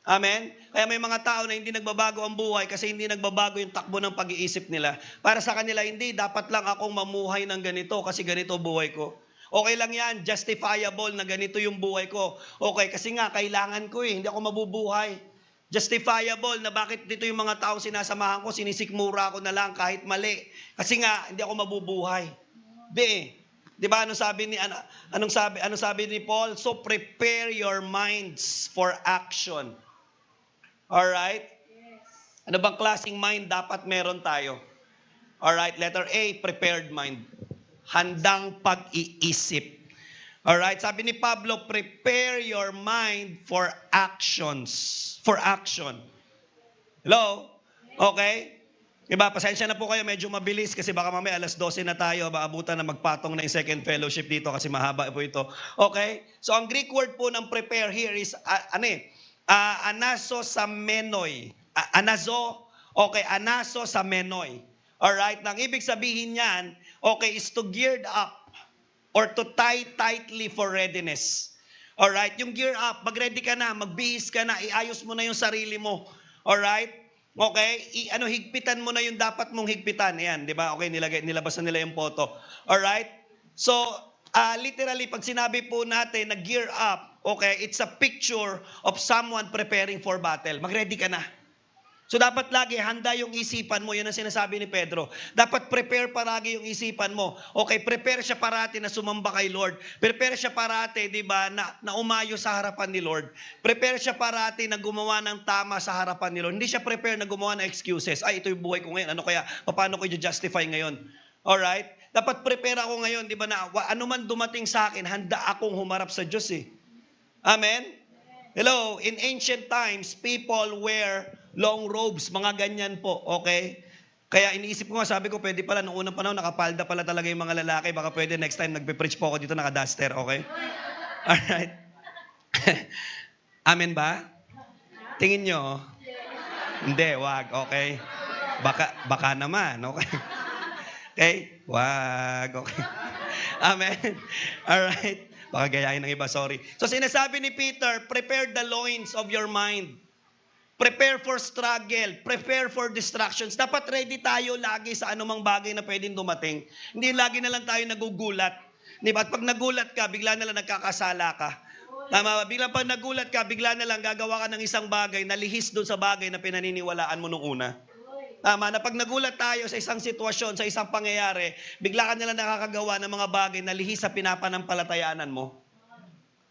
Amen? Kaya may mga tao na hindi nagbabago ang buhay kasi hindi nagbabago yung takbo ng pag-iisip nila. Para sa kanila, hindi, dapat lang akong mamuhay ng ganito kasi ganito buhay ko. Okay lang yan, justifiable na ganito yung buhay ko. Okay, kasi nga, kailangan ko eh, hindi ako mabubuhay. Justifiable na bakit dito yung mga taong sinasamahan ko, sinisikmura ko na lang kahit mali. Kasi nga, hindi ako mabubuhay. Di ba? Anong sabi ni Paul? So prepare your minds for action. Alright? Ano bang klaseng mind dapat meron tayo? Alright, letter A, prepared mind. Handang pag-iisip. Alright, sabi ni Pablo, prepare your mind for actions. For action. Hello? Okay? Diba, pasensya na po kayo, medyo mabilis kasi baka mamaya alas 12 na tayo, maabutan na magpatong na yung second fellowship dito kasi mahaba po ito. Okay? So, ang Greek word po ng prepare here is, anaso sa menoy. Anaso sa menoy. Alright? Nang ibig sabihin niyan, is to geared up or to tie tightly for readiness. Alright? Yung gear up, mag-ready ka na, magbihis ka na, iayos mo na yung sarili mo. Alright? Okay? Higpitan mo na yung dapat mong higpitan. Ayan, di ba? Okay, nilabas na nila yung photo. Alright? So, literally, pag sinabi po natin na gear up, okay, it's a picture of someone preparing for battle. Mag-ready ka na. So dapat lagi handa yung isipan mo, yun ang sinasabi ni Pedro. Dapat prepare paragi yung isipan mo. Okay, prepare siya parati na sumamba kay Lord. Prepare siya parati, di ba, na umayo sa harapan ni Lord. Prepare siya parati na gumawa ng tama sa harapan ni Lord. Hindi siya prepare na gumawa ng excuses. Ay, ito yung buhay ko ngayon. Paano ko i-justify ngayon? Alright? Dapat prepare ako ngayon, di ba, na ano man dumating sa akin, handa akong humarap sa Diyos eh. Amen? Hello, in ancient times, people wear long robes, mga ganyan po, okay? Kaya iniisip ko nga, sabi ko, pwede pala, noong unang panahon, nakapalda pala talaga yung mga lalaki, baka pwede next time, nagpe-preach po ako dito, naka-duster, okay? Alright? Amen ba? Tingin nyo? Hindi, wag, okay? Baka naman, okay? Okay? Wag, okay? Amen? Alright? Baka gayahin ng iba, sorry. So sinasabi ni Peter, prepare the loins of your mind. Prepare for struggle. Prepare for distractions. Dapat ready tayo lagi sa anumang bagay na pwedeng dumating. Hindi lagi na lang tayo nagugulat. Diba? At pag nagulat ka, bigla na lang nagkakasala ka. Tama ba? Bigla pag nagulat ka, bigla na lang gagawa ka ng isang bagay na lihis doon sa bagay na pinaniniwalaan mo nung una. Tama, na pag nagulat tayo sa isang sitwasyon, sa isang pangyayari, bigla ka na lang nakakagawa ng mga bagay na lihis sa pinapanampalatayaanan mo.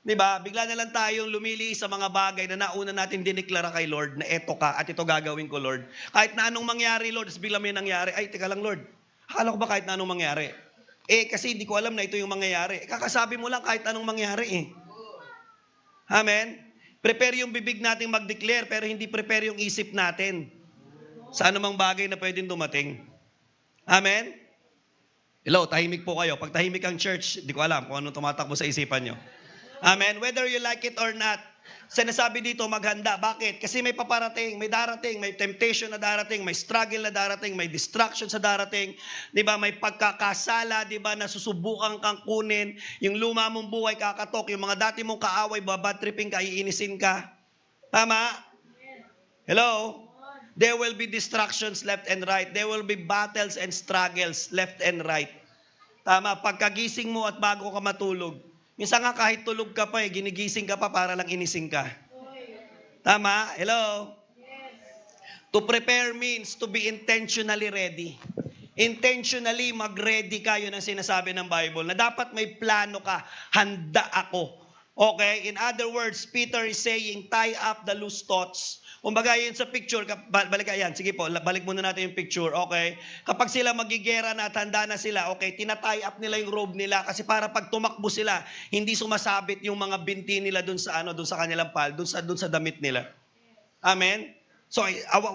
Diba? Bigla na lang tayong lumili sa mga bagay na nauna natin diniklara kay Lord na eto ka at ito gagawin ko, Lord. Kahit na anong mangyari, Lord, bigla may nangyari. Ay, teka lang, Lord. Akala ko ba kahit na anong mangyari? Kasi hindi ko alam na ito yung mangyayari. Kakasabi mo lang kahit anong mangyari eh. Amen? Prepare yung bibig nating mag-declare pero hindi prepare yung isip natin sa anumang bagay na pwedeng dumating. Amen? Hello, tahimik po kayo. Pag tahimik ang church, di ko alam kung anong tumatakbo sa isipan nyo. Amen? Whether you like it or not, sinasabi dito maghanda. Bakit? Kasi may paparating, may darating, may temptation na darating, may struggle na darating, may distraction sa darating. Di ba? May pagkakasala, di ba? Na susubukan kang kunin. Yung luma mong buhay kakatok. Yung mga dati mong kaaway, bad tripping ka, iinisin ka. Tama? Hello? There will be distractions left and right. There will be battles and struggles left and right. Tama? Pagkagising mo at bago ka matulog, minsan nga kahit tulog ka pa ginigising ka pa para lang inising ka. Tama? Hello? To prepare means to be intentionally ready. Intentionally mag-ready ka, yun ang sinasabi ng Bible, na dapat may plano ka, handa ako. Okay? In other words, Peter is saying, tie up the loose thoughts. Kumbaga yun sa picture, balik yan, sige po, balik muna natin yung picture, okay? Kapag sila magigera na at handa na sila, okay, tinatay up nila yung robe nila kasi para pag tumakbo sila, hindi sumasabit yung mga binti nila dun sa kanilang pal, dun sa damit nila. Amen? So,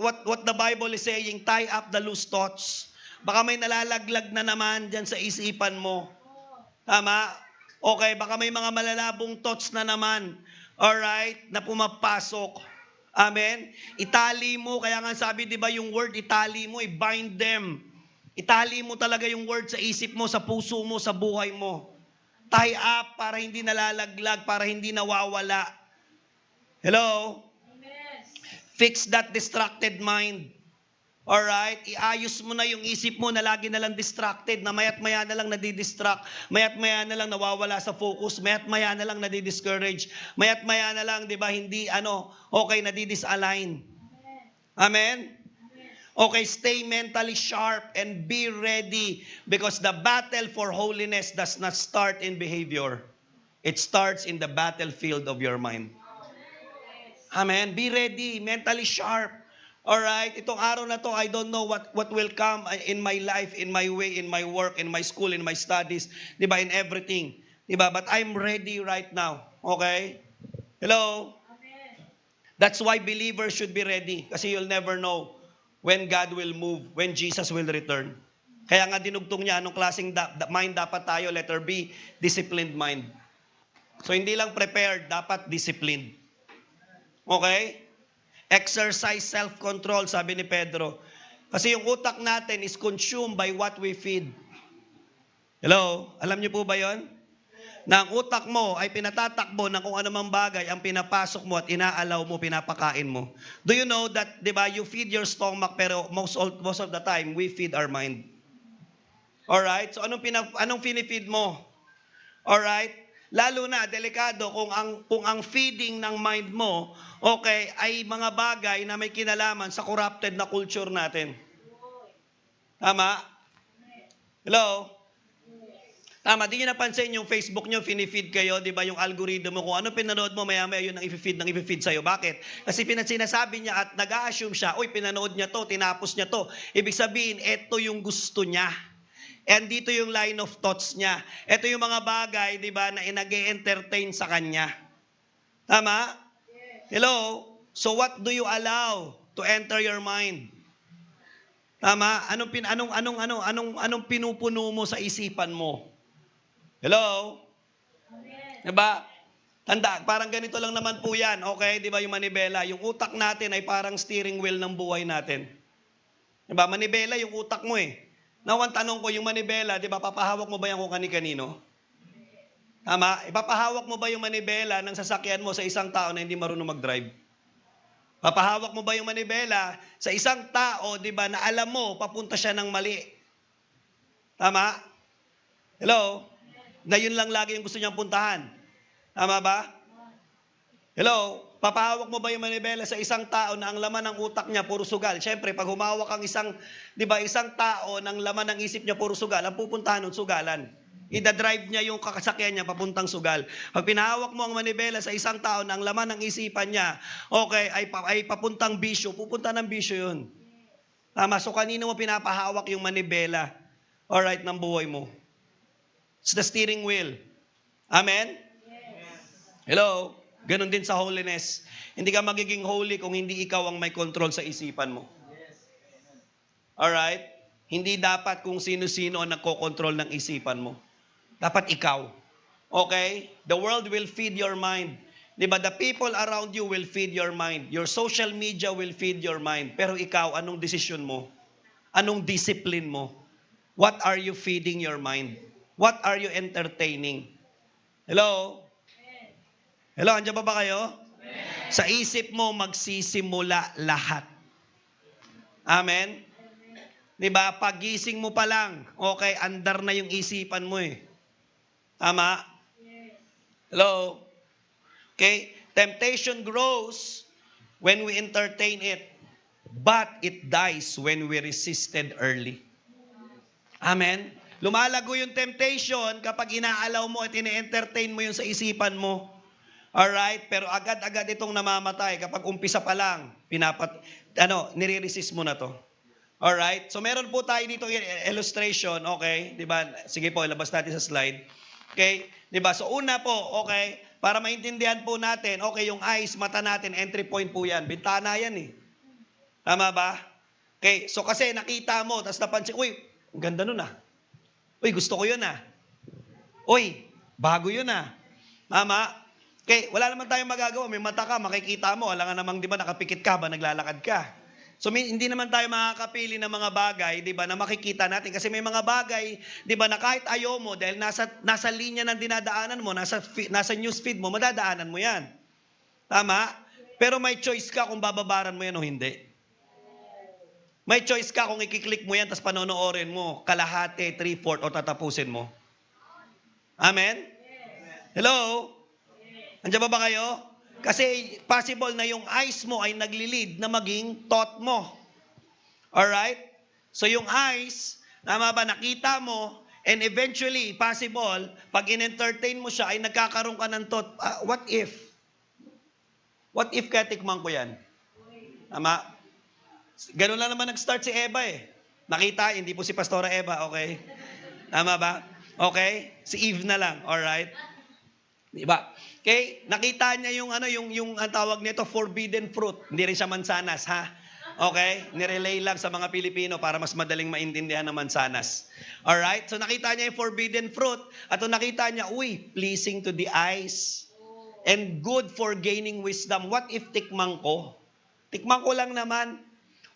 what the Bible is saying, tie up the loose thoughts. Baka may nalalaglag na naman dyan sa isipan mo. Tama? Okay, baka may mga malalabong thoughts na naman, alright, na pumapasok. Amen? Itali mo, kaya nga sabi, di ba, yung word, itali mo, bind them. Itali mo talaga yung word sa isip mo, sa puso mo, sa buhay mo. Tie up para hindi nalalaglag, para hindi nawawala. Hello?
Amen.
Fix that distracted mind. Alright? Iayos mo na yung isip mo na lagi na lang distracted, na mayat maya na lang nadidistract, mayat maya na lang nawawala sa focus, mayat maya na lang nadidiscourage, mayat maya na lang, di ba, hindi okay, nadidisalign. Amen? Okay, stay mentally sharp and be ready because the battle for holiness does not start in behavior. It starts in the battlefield of your mind. Amen. Be ready, mentally sharp. All right? Itong araw na to, I don't know what will come in my life, in my way, in my work, in my school, in my studies, 'di ba, in everything. 'Di ba? But I'm ready right now. Okay? Hello? That's why believers should be ready kasi you'll never know when God will move, when Jesus will return. Kaya nga dinugtong niya, anong klaseng mind dapat tayo? Letter B, disciplined mind. So hindi lang prepared, dapat disciplined. Okay? Exercise self-control, sabi ni Pedro. Kasi yung utak natin is consumed by what we feed. Hello? Alam niyo po ba yon? Na ang utak mo ay pinatatakbo ng kung anumang bagay ang pinapasok mo at inaalaw mo, pinapakain mo. Do you know that, di ba, you feed your stomach pero most of the time, we feed our mind. Alright? So anong pinifeed mo? Alright? Lalo na, delikado kung ang feeding ng mind mo, okay, ay mga bagay na may kinalaman sa corrupted na culture natin. Tama? Hello? Tama, di nyo napansin yung Facebook nyo, finifeed kayo, di ba, yung algorithm mo, kung ano pinanood mo, maya-maya yun ang i-feed sa'yo. Bakit? Kasi sinasabi niya at nag-a-assume siya, uy, pinanood niya to, tinapos niya to. Ibig sabihin, eto yung gusto niya. And dito yung line of thoughts niya. Eto yung mga bagay, di ba, na nag-e-entertain sa kanya. Tama? Hello? So what do you allow to enter your mind? Tama? Anong pinupuno mo sa isipan mo? Hello? Diba? Tanda, parang ganito lang naman po yan. Okay? Diba yung manibela? Yung utak natin ay parang steering wheel ng buhay natin. Diba? Manibela yung utak mo eh. Now, ang tanong ko, yung manibela, diba, papahawak mo ba yan kung kani-kanino? Tama? Ipapahawak mo ba yung manibela ng sasakyan mo sa isang tao na hindi marunong mag-drive? Papahawak mo ba yung manibela sa isang tao, diba, na alam mo, papunta siya ng mali? Tama? Hello? Na yun lang lagi yung gusto niyang puntahan. Tama ba? Hello? Papahawak mo ba yung manibela sa isang tao na ang laman ng utak niya puro sugal? Siyempre, pag humawak ang isang tao ng laman ng isip niya puro sugal, ang pupuntahan ng sugalan. Ida-drive niya yung kakasakyan niya papuntang sugal. Pag pinahawak mo ang manibela sa isang tao na ang laman ng isipan niya, okay, ay papuntang bisyo, pupunta ng bisyo yun. Tama? So, kanino mo pinapahawak yung manibela? Alright, ng buhay mo. It's the steering wheel. Amen? Yes. Hello? Ganon din sa holiness. Hindi ka magiging holy kung hindi ikaw ang may control sa isipan mo. Alright? Hindi dapat kung sino-sino ang nagko-control ng isipan mo. Dapat ikaw. Okay? The world will feed your mind. Diba? The people around you will feed your mind. Your social media will feed your mind. Pero ikaw, anong decision mo? Anong discipline mo? What are you feeding your mind? What are you entertaining? Hello? Hello, andyan ba kayo? Sa isip mo magsisimula lahat. Amen? Diba? Pagising mo pa lang, okay, andar na yung isipan mo eh. Tama? Hello? Okay? Temptation grows when we entertain it, but it dies when we resisted early. Amen? Lumalago yung temptation kapag inaalaw mo at ine-entertain mo yun sa isipan mo. Alright? Pero agad-agad itong namamatay kapag umpisa pa lang, nire-resist mo na to. Alright? So meron po tayo dito illustration, okay? Diba? Sige po, ilabas natin sa slide. Okay? Diba? So una po, okay, para maintindihan po natin, okay, yung eyes, mata natin, entry point po yan. Bintana yan eh. Tama ba? Okay, so kasi nakita mo, tapos napansin, uy, ang ganda nun ah. Uy, gusto ko yun ah. Uy, bago yun ah. Tama? Okay, wala naman tayong magagawa. May mata ka, makikita mo. Alam nga namang, di ba, nakapikit ka ba, naglalakad ka. So, hindi naman tayo makakapili ng mga bagay, di ba, na makikita natin. Kasi may mga bagay, di ba, na kahit ayaw mo, dahil nasa linya ng dinadaanan mo, nasa newsfeed mo, madadaanan mo yan. Tama? Pero may choice ka kung bababaran mo yan o hindi. May choice ka kung i-click mo yan, tapos panonoorin mo, kalahati, 3/4, o tatapusin mo. Amen? Hello? Andiyan ba kayo? Kasi possible na yung eyes mo ay nagli-lead na maging thought mo. Alright? So yung eyes, tama ba, nakita mo, and eventually, possible, pag in-entertain mo siya, ay nagkakaroon ka ng thought, what if? What if kaya tikman ko yan? Tama? Ganun lang naman nag-start si Eva eh. Nakita, hindi po si Pastora Eva, okay? Tama ba? Okay? Si Eve na lang, alright? Di ba? Okay? Nakita niya yung ang tawag nito, forbidden fruit. Hindi rin siya mansanas, ha? Okay? Nirelay lang sa mga Pilipino para mas madaling maintindihan ng mansanas. Alright? So nakita niya yung forbidden fruit at nakita niya, pleasing to the eyes and good for gaining wisdom. What if tikman ko? Tikman ko lang naman.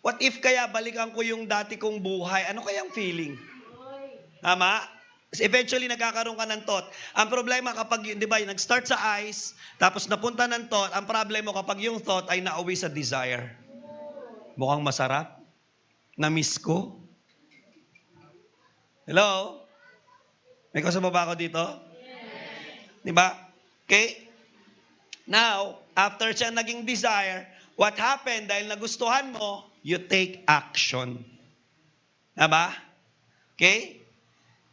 What if kaya balikan ko yung dati kong buhay? Ano kayang feeling? Tama? Eventually, nagkakaroon ka ng thought. Ang problema kapag, di ba, nag-start sa eyes, tapos napunta ng thought, ang problema kapag yung thought ay nauwi sa desire. Mukhang masarap. Na-miss ko. Hello? May kasama ba ako dito? Di ba? Okay? Now, after siya naging desire, what happened? Dahil nagustuhan mo, you take action. Diba? Okay?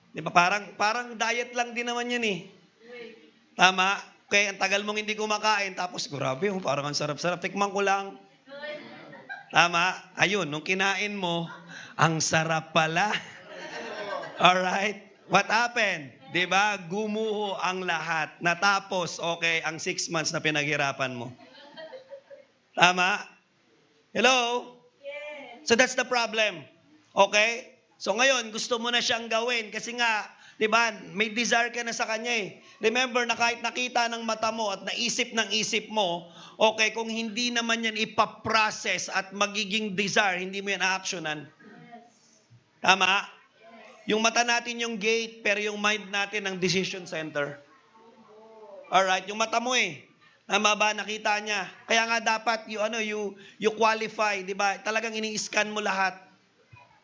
Diba? Parang diet lang din naman yan eh. Tama? Okay, ang tagal mong hindi kumakain, tapos grabe, parang ang sarap-sarap. Tikman ko lang. Tama? Ayun, nung kinain mo, ang sarap pala. Alright? What happened? Diba? Gumuho ang lahat. Natapos, okay, ang 6 months na pinaghirapan mo. Tama? Hello? So that's the problem. Okay? So ngayon, gusto mo na siyang gawin kasi nga, di ba, may desire ka na sa kanya eh. Remember na kahit nakita ng mata mo at naisip ng isip mo, okay, kung hindi naman yan ipaprocess at magiging desire, hindi mo yan a-actionan. Tama? Yung mata natin yung gate, pero yung mind natin ang decision center. Alright, yung mata mo eh. Tama ba? Nakita niya. Kaya nga dapat you qualify, di ba? Talagang ini-scan mo lahat.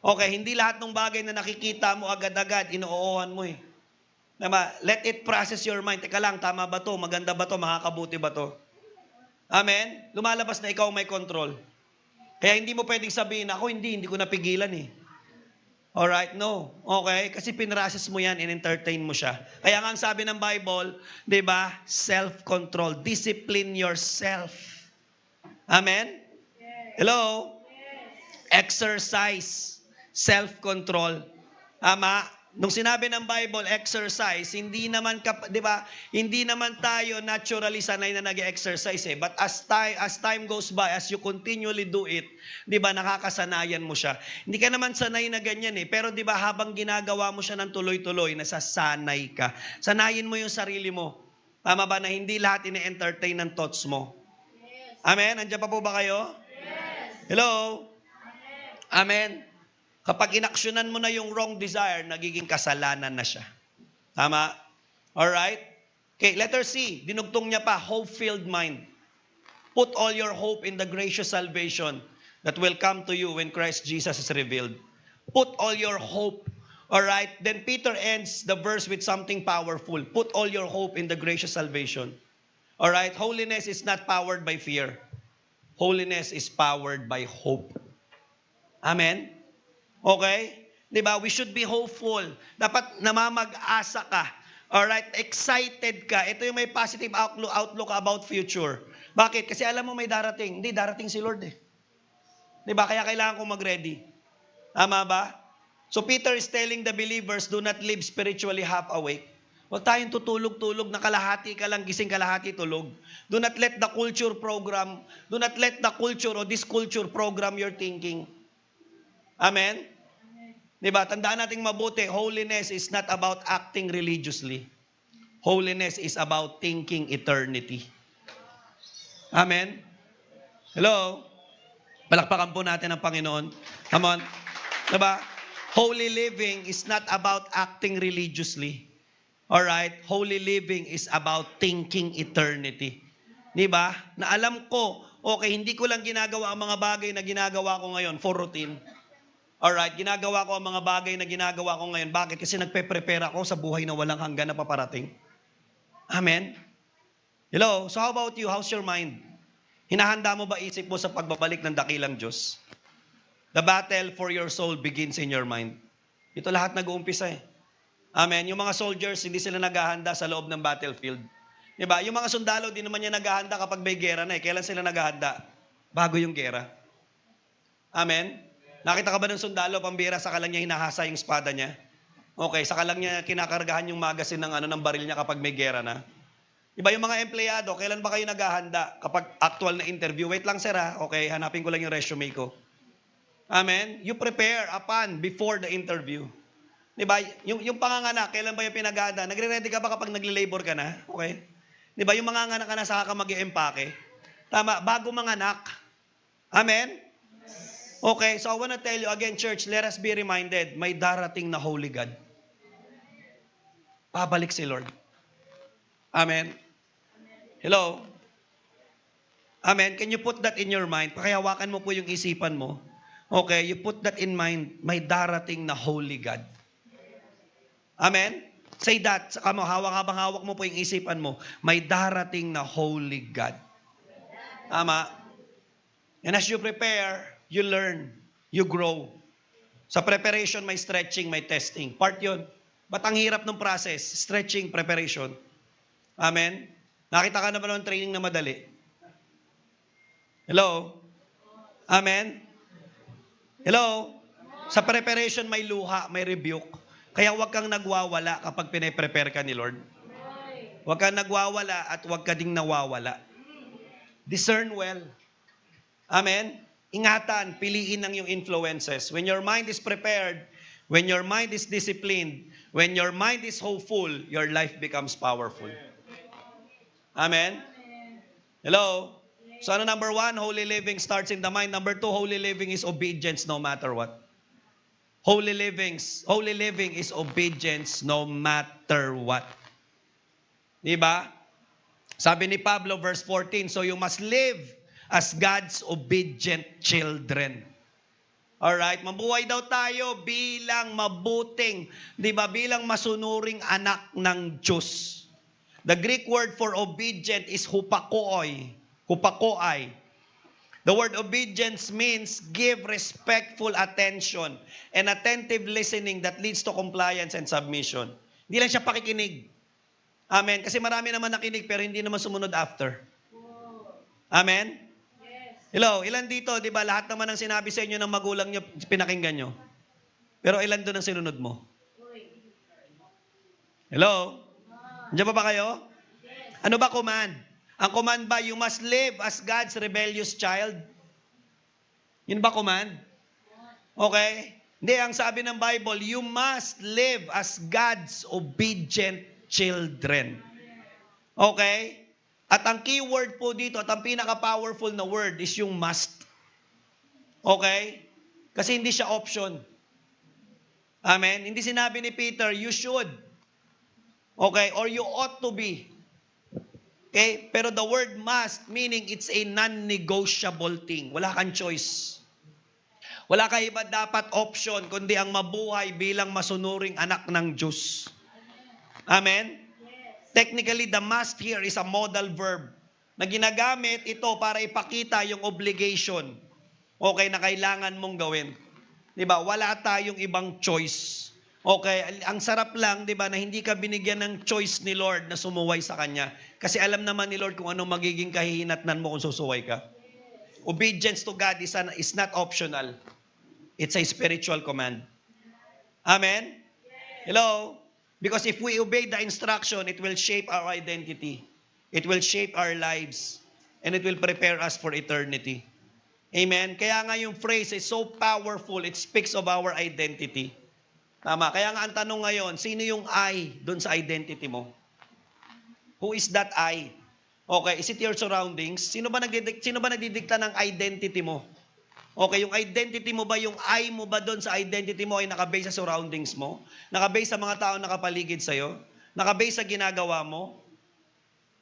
Okay, hindi lahat ng bagay na nakikita mo agad-agad, inoohan mo eh. Tama? Let it process your mind. Teka lang, tama ba to? Maganda ba to? Makakabuti ba to? Amen? Lumalabas na ikaw may control. Kaya hindi mo pwedeng sabihin, ako hindi ko napigilan eh. Alright, no. Okay? Kasi pinrases mo yan, in-entertain mo siya. Kaya nga ang sabi ng Bible, di ba? Self-control. Discipline yourself. Amen? Hello? Exercise. Self-control. Tama? Nung sinabi ng Bible, exercise, hindi naman, di ba? Hindi naman tayo naturally sanay na nag-exercise eh. But as time goes by, as you continually do it, di ba, nakakasanayan mo siya. Hindi ka naman sanay na ganyan eh. Pero di ba, habang ginagawa mo siya ng tuloy-tuloy, nasasanay ka. Sanayin mo yung sarili mo. Tama ba na hindi lahat ine-entertain ng thoughts mo? Yes. Amen? Andiyan pa po ba kayo? Yes. Hello? Amen? Kapag inaksyonan mo na yung wrong desire, nagiging kasalanan na siya. Tama? Alright? Okay, letter C. Dinugtong niya pa, hope-filled mind. Put all your hope in the gracious salvation that will come to you when Christ Jesus is revealed. Put all your hope. Alright? Then Peter ends the verse with something powerful. Put all your hope in the gracious salvation. Alright? Holiness is not powered by fear. Holiness is powered by hope. Amen? Okay? Diba? We should be hopeful. Dapat namamag-asa ka. Alright? Excited ka. Ito yung may positive outlook about future. Bakit? Kasi alam mo may darating. Hindi, darating si Lord eh. Diba? Kaya kailangan kong mag-ready. Tama ba? So Peter is telling the believers, do not live spiritually half awake. Huwag tayong tutulog-tulog na kalahati ka lang, gising kalahati tulog. Do not let the culture or this culture program your thinking. Amen? Diba? Tandaan nating mabuti, holiness is not about acting religiously. Holiness is about thinking eternity. Amen? Hello? Palakpakan po natin ang Panginoon. Come on. Diba? Holy living is not about acting religiously. Alright? Holy living is about thinking eternity. Diba? Na alam ko, okay, hindi ko lang ginagawa ang mga bagay na ginagawa ko ngayon for routine. Alright, ginagawa ko ang mga bagay na ginagawa ko ngayon. Bakit? Kasi nagpe-prepare ako sa buhay na walang hanggan na paparating. Amen? Hello? So how about you? How's your mind? Hinahanda mo ba isip mo sa pagbabalik ng dakilang Diyos? The battle for your soul begins in your mind. Ito lahat nag-uumpisa eh. Amen? Yung mga soldiers, hindi sila naghahanda sa loob ng battlefield. Diba? Yung mga sundalo, di naman niya naghahanda kapag may gera na eh. Kailan sila naghahanda? Bago yung gera. Amen? Nakita ka ba ng sundalo, pambira, saka lang niya hinahasa yung espada niya? Okay, saka lang niya kinakargahan yung magasin ng baril niya kapag may gera na. Diba yung mga empleyado, kailan ba kayo naghahanda kapag actual na interview? Wait lang sir ha, okay, hanapin ko lang yung resume ko. Amen? You prepare upon, before the interview. Diba? Yung panganganak, kailan ba yung pinaghahanda? Nagre-ready ka ba kapag nagle-labor ka na? Okay? Diba yung manganganak ka na, saka ka mag-i-empake? Tama, bago manganak. Amen? Okay, so I want to tell you again, church, let us be reminded, may darating na Holy God. Pabalik si Lord. Amen? Hello? Amen? Can you put that in your mind? Pakihawakan mo po yung isipan mo. Okay, you put that in mind, may darating na Holy God. Amen? Say that. Saka mo, hawak mo po yung isipan mo, may darating na Holy God. Tama? And as you prepare, you learn, you grow. Sa preparation, may stretching, may testing. Part yun. Ba't ang hirap ng process? Stretching, preparation. Amen? Nakita ka naman ng training na madali. Hello? Amen? Hello? Sa preparation, may luha, may rebuke. Kaya huwag kang nagwawala kapag pinaprepare ka ni Lord. Huwag kang nagwawala at huwag ka ding nawawala. Discern well. Amen? Ingatan, piliin ang yung influences. When your mind is prepared, when your mind is disciplined, when your mind is hopeful, your life becomes powerful. Amen? Hello? So ano number 1? Holy living starts in the mind. Number 2, holy living is obedience no matter what. Holy living is obedience no matter what. Diba? Sabi ni Pablo, verse 14, so you must live as God's obedient children. Alright, mabuhay daw tayo bilang mabuting, di ba, bilang masunuring anak ng Diyos. The Greek word for obedient is hupakoy. Hupakoay. The word obedience means give respectful attention and attentive listening that leads to compliance and submission. Hindi lang siya pakikinig. Amen. Kasi marami naman nakinig pero hindi naman sumunod after. Amen. Hello, ilan dito, di ba, lahat naman ng sinabi sa inyo ng magulang nyo, pinakinggan nyo. Pero ilan doon ang sinunod mo? Hello? Diyan ba kayo? Ano ba command? Ang command ba, you must live as God's rebellious child? Yun ba command? Okay? Hindi, ang sabi ng Bible, you must live as God's obedient children. Okay? At ang key word po dito, at ang pinaka-powerful na word is yung must. Okay? Kasi hindi siya option. Amen? Hindi sinabi ni Peter, you should. Okay? Or you ought to be. Okay? Pero the word must, meaning it's a non-negotiable thing. Wala kang choice. Wala kang iba dapat option, kundi ang mabuhay bilang masunuring anak ng Diyos. Amen? Technically, the must here is a modal verb na ginagamit ito para ipakita yung obligation, okay, na kailangan mong gawin. Diba? Wala tayong ibang choice. Okay, ang sarap lang, diba, na hindi ka binigyan ng choice ni Lord na sumuway sa Kanya. Kasi alam naman ni Lord kung anong magiging kahihinatnan mo kung susuway ka. Obedience to God is not optional. It's a spiritual command. Amen? Hello? Because if we obey the instruction, it will shape our identity. It will shape our lives. And it will prepare us for eternity. Amen? Kaya nga yung phrase is so powerful, it speaks of our identity. Tama. Kaya nga ang tanong ngayon, sino yung I doon sa identity mo? Who is that I? Okay, is it your surroundings? Sino ba nagdidikta ng identity mo? Okay, yung identity mo ba, yung I mo ba doon sa identity mo ay nakabase sa surroundings mo? Nakabase sa mga tao nakapaligid sa'yo? Nakabase sa ginagawa mo?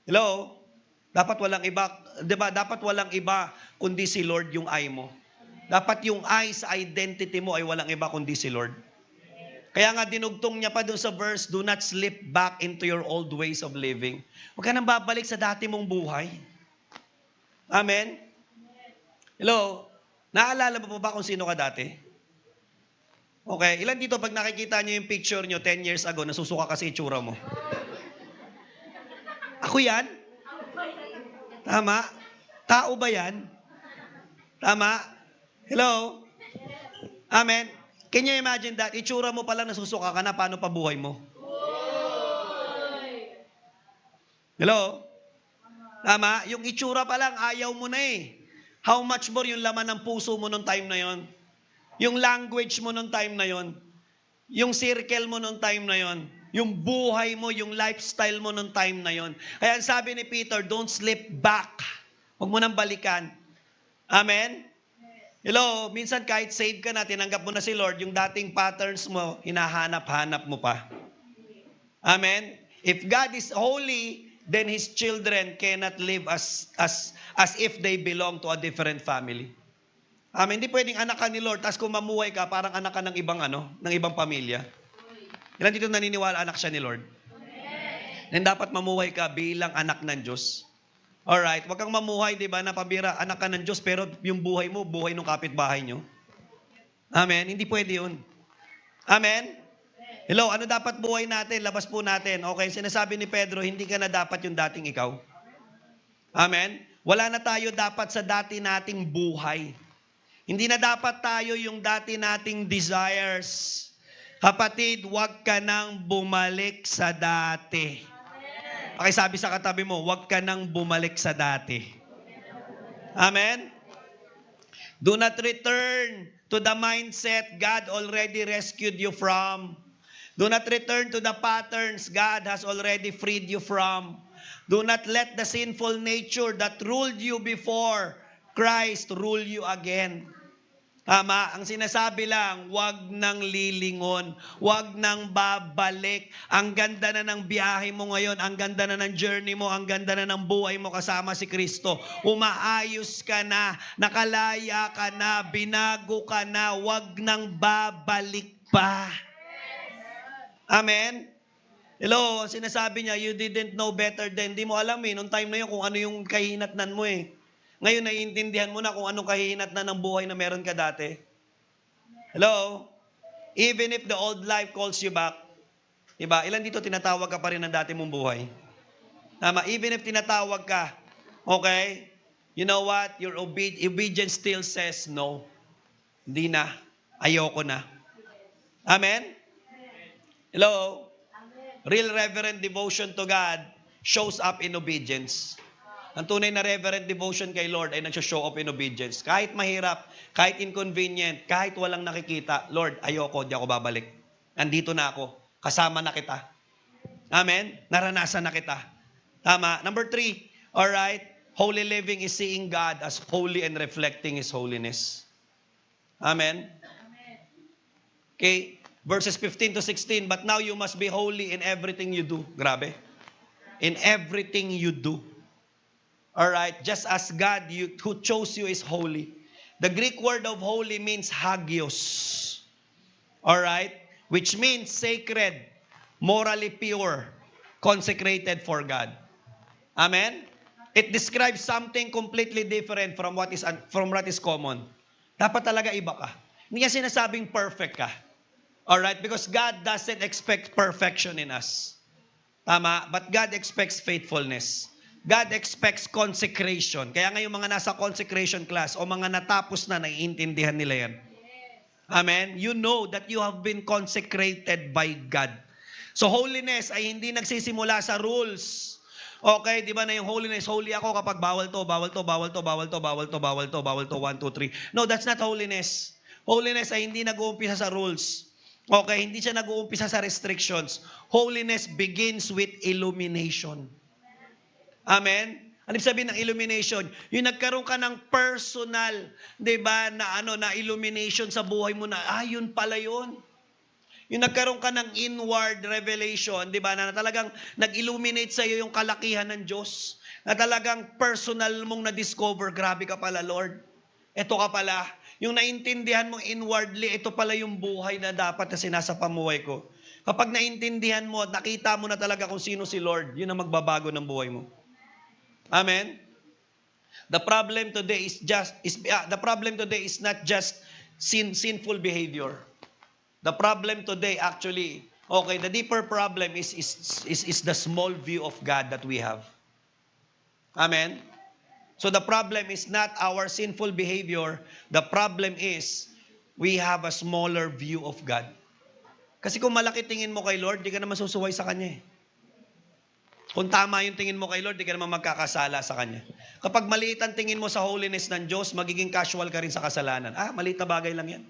Hello? Dapat walang iba, 'di ba? Dapat walang iba kundi si Lord yung I mo. Dapat yung eyes, identity mo ay walang iba kundi si Lord. Kaya nga dinugtong niya pa doon sa verse, do not slip back into your old ways of living. Huwag ka nang babalik sa dati mong buhay. Amen? Hello? Naalala mo pa ba kung sino ka dati? Okay, ilan dito pag nakikita niyo yung picture niyo 10 years ago, nasusuka kasi itsura mo? Ako yan? Tama? Tao ba yan? Tama? Hello? Amen? Can you imagine that? Itsura mo pala nasusuka ka na, paano pa buhay mo? Hello? Tama? Yung itsura pa lang, ayaw mo na eh. How much more yung laman ng puso mo nung time na yon? Yung language mo nung time na yon? Yung circle mo nung time na yon? Yung buhay mo, yung lifestyle mo nung time na yon? Kaya ang sabi ni Peter, don't slip back. Huwag mo nang balikan. Amen? Hello, minsan kahit saved ka na, tinanggap mo na si Lord, yung dating patterns mo, hinahanap-hanap mo pa. Amen? If God is holy, then His children cannot live as if they belong to a different family. Amen? Hindi pwedeng anak ka ni Lord, tapos kung mamuhay ka, parang anak ka ng ibang pamilya. Ilan dito naniniwala anak siya ni Lord? Then dapat mamuhay ka bilang anak ng Diyos. Alright, wag kang mamuhay, di ba, na pabira, anak ka ng Diyos, pero yung buhay mo, buhay ng kapitbahay nyo. Amen? Hindi pwede yun. Amen? Hello, ano dapat buhay natin? Labas po natin. Okay, sinasabi ni Pedro, hindi ka na dapat yung dating ikaw. Amen? Wala na tayo dapat sa dati nating buhay. Hindi na dapat tayo yung dati nating desires. Kapatid, wag ka nang bumalik sa dati. Okay, sabi sa katabi mo, huwag ka nang bumalik sa dati. Amen? Do not return to the mindset God already rescued you from. Do not return to the patterns God has already freed you from. Do not let the sinful nature that ruled you before Christ rule you again. Tama, ang sinasabi lang, wag nang lilingon, wag nang babalik. Ang ganda na ng biyahe mo ngayon, ang ganda na ng journey mo, ang ganda na ng buhay mo kasama si Kristo. Umaayos ka na, nakalaya ka na, binago ka na, wag nang babalik pa. Amen? Hello, sinasabi niya, you didn't know better then. Di mo alam nung time na yun kung ano yung kahinatnan mo eh. Ngayon, naiintindihan mo na kung anong kahinatnan ng buhay na meron ka dati. Hello? Even if the old life calls you back, diba? Ilan dito tinatawag ka pa rin ng dati mong buhay? Tama? Even if tinatawag ka, okay? You know what? Your obedience still says no. Hindi na. Ayoko na. Amen? Hello? Real reverent devotion to God shows up in obedience. Ang tunay na reverent devotion kay Lord ay nagsho-show up in obedience. Kahit mahirap, kahit inconvenient, kahit walang nakikita, Lord, ayoko, di ako babalik. Nandito na ako. Kasama na kita. Amen? Naranasan na kita. Tama. Number 3, alright, holy living is seeing God as holy and reflecting His holiness. Amen? Okay, verses 15 to 16, but now you must be holy in everything you do. Grabe. In everything you do. Alright, just as God who chose you is holy. The Greek word of holy means hagios. Alright, which means sacred, morally pure, consecrated for God. Amen? It describes something completely different from what is common. Dapat talaga iba ka. Hindi niya sinasabing perfect ka. Alright, because God doesn't expect perfection in us. Tama? But God expects faithfulness. God expects consecration. Kaya ngayon mga nasa consecration class o mga natapos na, naiintindihan nila yan. Amen? You know that you have been consecrated by God. So holiness ay hindi nagsisimula sa rules. Okay, di ba na yung holiness, holy ako kapag bawal to, bawal to, bawal to, bawal to, bawal to, bawal to, bawal to, 1, 2, 3. No, that's not holiness. Holiness ay hindi nag-uumpisa sa rules. Okay, hindi siya nag-uumpisa sa restrictions. Holiness begins with illumination. Amen? Ano sabihin ng illumination? Yung nagkaroon ka ng personal, 'di ba, na illumination sa buhay mo na yun pala yun. Yung nagkaroon ka ng inward revelation, 'di ba, na talagang nag-illuminate sa iyo yung kalakihan ng Diyos. Na talagang personal mong na-discover, grabe ka pala, Lord. Ito ka pala. Yung naintindihan mo inwardly, ito pala yung buhay na dapat na sinasapamuhay ko. Kapag naintindihan mo at nakita mo na talaga kung sino si Lord, yun ang magbabago ng buhay mo. Amen? The problem today is not just sinful behavior. The problem today actually, the deeper problem is the small view of God that we have. Amen? So the problem is not our sinful behavior. The problem is we have a smaller view of God. Kasi kung malaki tingin mo kay Lord, di ka naman susuway sa Kanya eh. Kung tama yung tingin mo kay Lord, di ka naman magkakasala sa Kanya. Kapag maliit ang tingin mo sa holiness ng Diyos, magiging casual ka rin sa kasalanan. Maliit na bagay lang yan.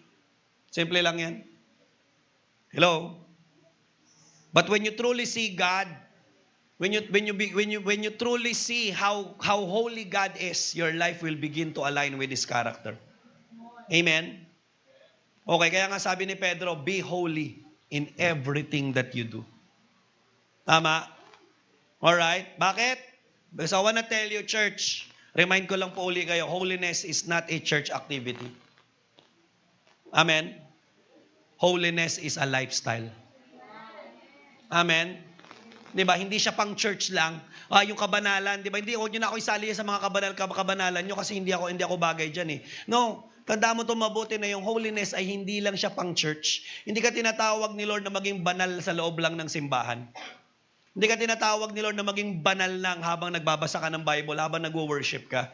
Simple lang yan. Hello? But when you truly see God, when you truly see how holy God is, your life will begin to align with His character. Amen? Okay, kaya nga sabi ni Pedro, be holy in everything that you do. Tama? Alright? Bakit? Because I wanna tell you, church, remind ko lang po uli kayo, holiness is not a church activity. Amen? Holiness is a lifestyle. Amen? Di ba? Hindi siya pang church lang. Yung kabanalan, di ba? Hindi, huwag nyo na ako isali sa mga kabanalan nyo kasi hindi ako bagay dyan eh. No, tandaan mo ito mabuti na yung holiness ay hindi lang siya pang church. Hindi ka tinatawag ni Lord na maging banal sa loob lang ng simbahan. Hindi ka tinatawag ni Lord na maging banal lang habang nagbabasa ka ng Bible, habang nagwo-worship ka.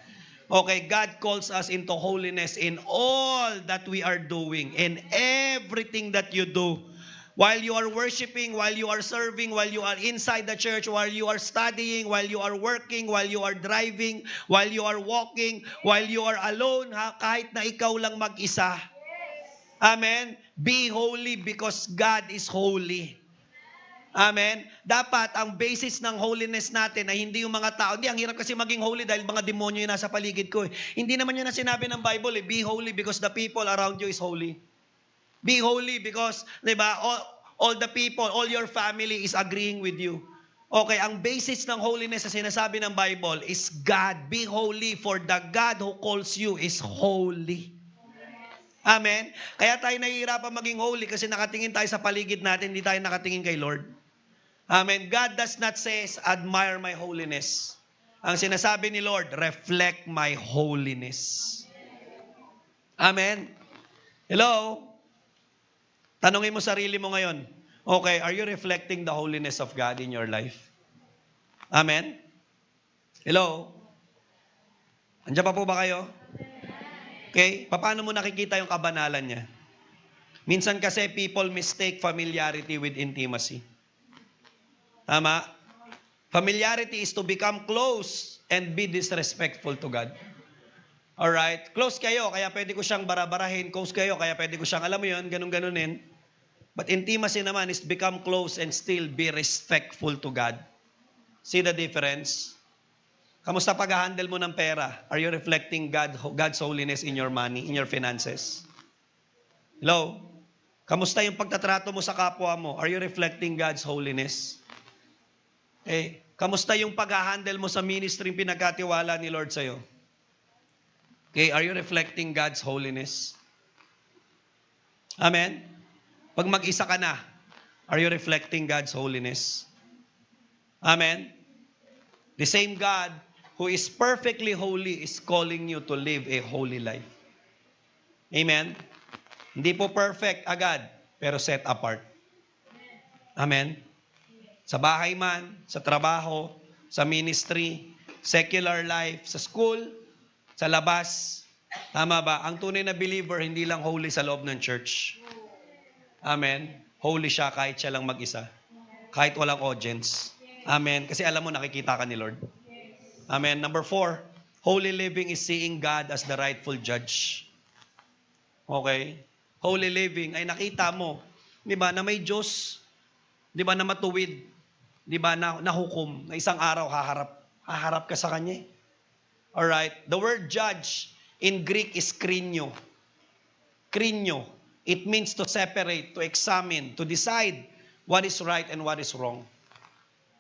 Okay, God calls us into holiness in all that we are doing, in everything that you do. While you are worshiping, while you are serving, while you are inside the church, while you are studying, while you are working, while you are driving, while you are walking, while you are alone, kahit na ikaw lang mag-isa. Amen? Be holy because God is holy. Amen? Dapat ang basis ng holiness natin ay hindi yung mga tao. Hindi, ang hirap kasi maging holy dahil mga demonyo yung nasa paligid ko. Hindi naman yun ang sinabi ng Bible. Be holy because the people around you is holy. Be holy because, di ba, all the people, all your family is agreeing with you. Okay, ang basis ng holiness na sinasabi ng Bible is God. Be holy for the God who calls you is holy. Amen? Kaya tayo nahihirapan maging holy kasi nakatingin tayo sa paligid natin, hindi tayo nakatingin kay Lord. Amen? God does not say, admire my holiness. Ang sinasabi ni Lord, reflect my holiness. Amen? Hello? Tanungin mo sarili mo ngayon, okay, are you reflecting the holiness of God in your life? Amen? Hello? Andiyan pa po ba kayo? Okay, paano mo nakikita yung kabanalan niya? Minsan kasi people mistake familiarity with intimacy. Tama? Familiarity is to become close and be disrespectful to God. Alright? Close kayo, kaya pwede ko siyang barabarahin. Close kayo, kaya pwede ko siyang, alam mo yun, ganun-ganunin. But intimacy naman is become close and still be respectful to God. See the difference? Kamusta pag-handle mo ng pera? Are you reflecting God's holiness in your money, in your finances? Hello? Kamusta yung pagtatrato mo sa kapwa mo? Are you reflecting God's holiness? Kamusta yung pag-handle mo sa ministry pinagkatiwala ni Lord sa'yo? Okay, are you reflecting God's holiness? Amen? Pag mag-isa ka na, are you reflecting God's holiness? Amen? The same God who is perfectly holy is calling you to live a holy life. Amen? Hindi po perfect agad, pero set apart. Amen? Sa bahay man, sa trabaho, sa ministry, secular life, sa school, sa labas. Tama ba? Ang tunay na believer, hindi lang holy sa loob ng church. Amen? Holy siya kahit siya lang mag-isa. Kahit walang audience. Amen? Kasi alam mo, nakikita ka ni Lord. Amen? Number 4, holy living is seeing God as the rightful judge. Okay? Holy living ay nakita mo, di ba, na may Diyos, di ba, na matuwid, di ba, na hukom, na isang araw haharap ka sa Kanya. Alright? The word judge in Greek is krinyo. Krinyo. It means to separate, to examine, to decide what is right and what is wrong.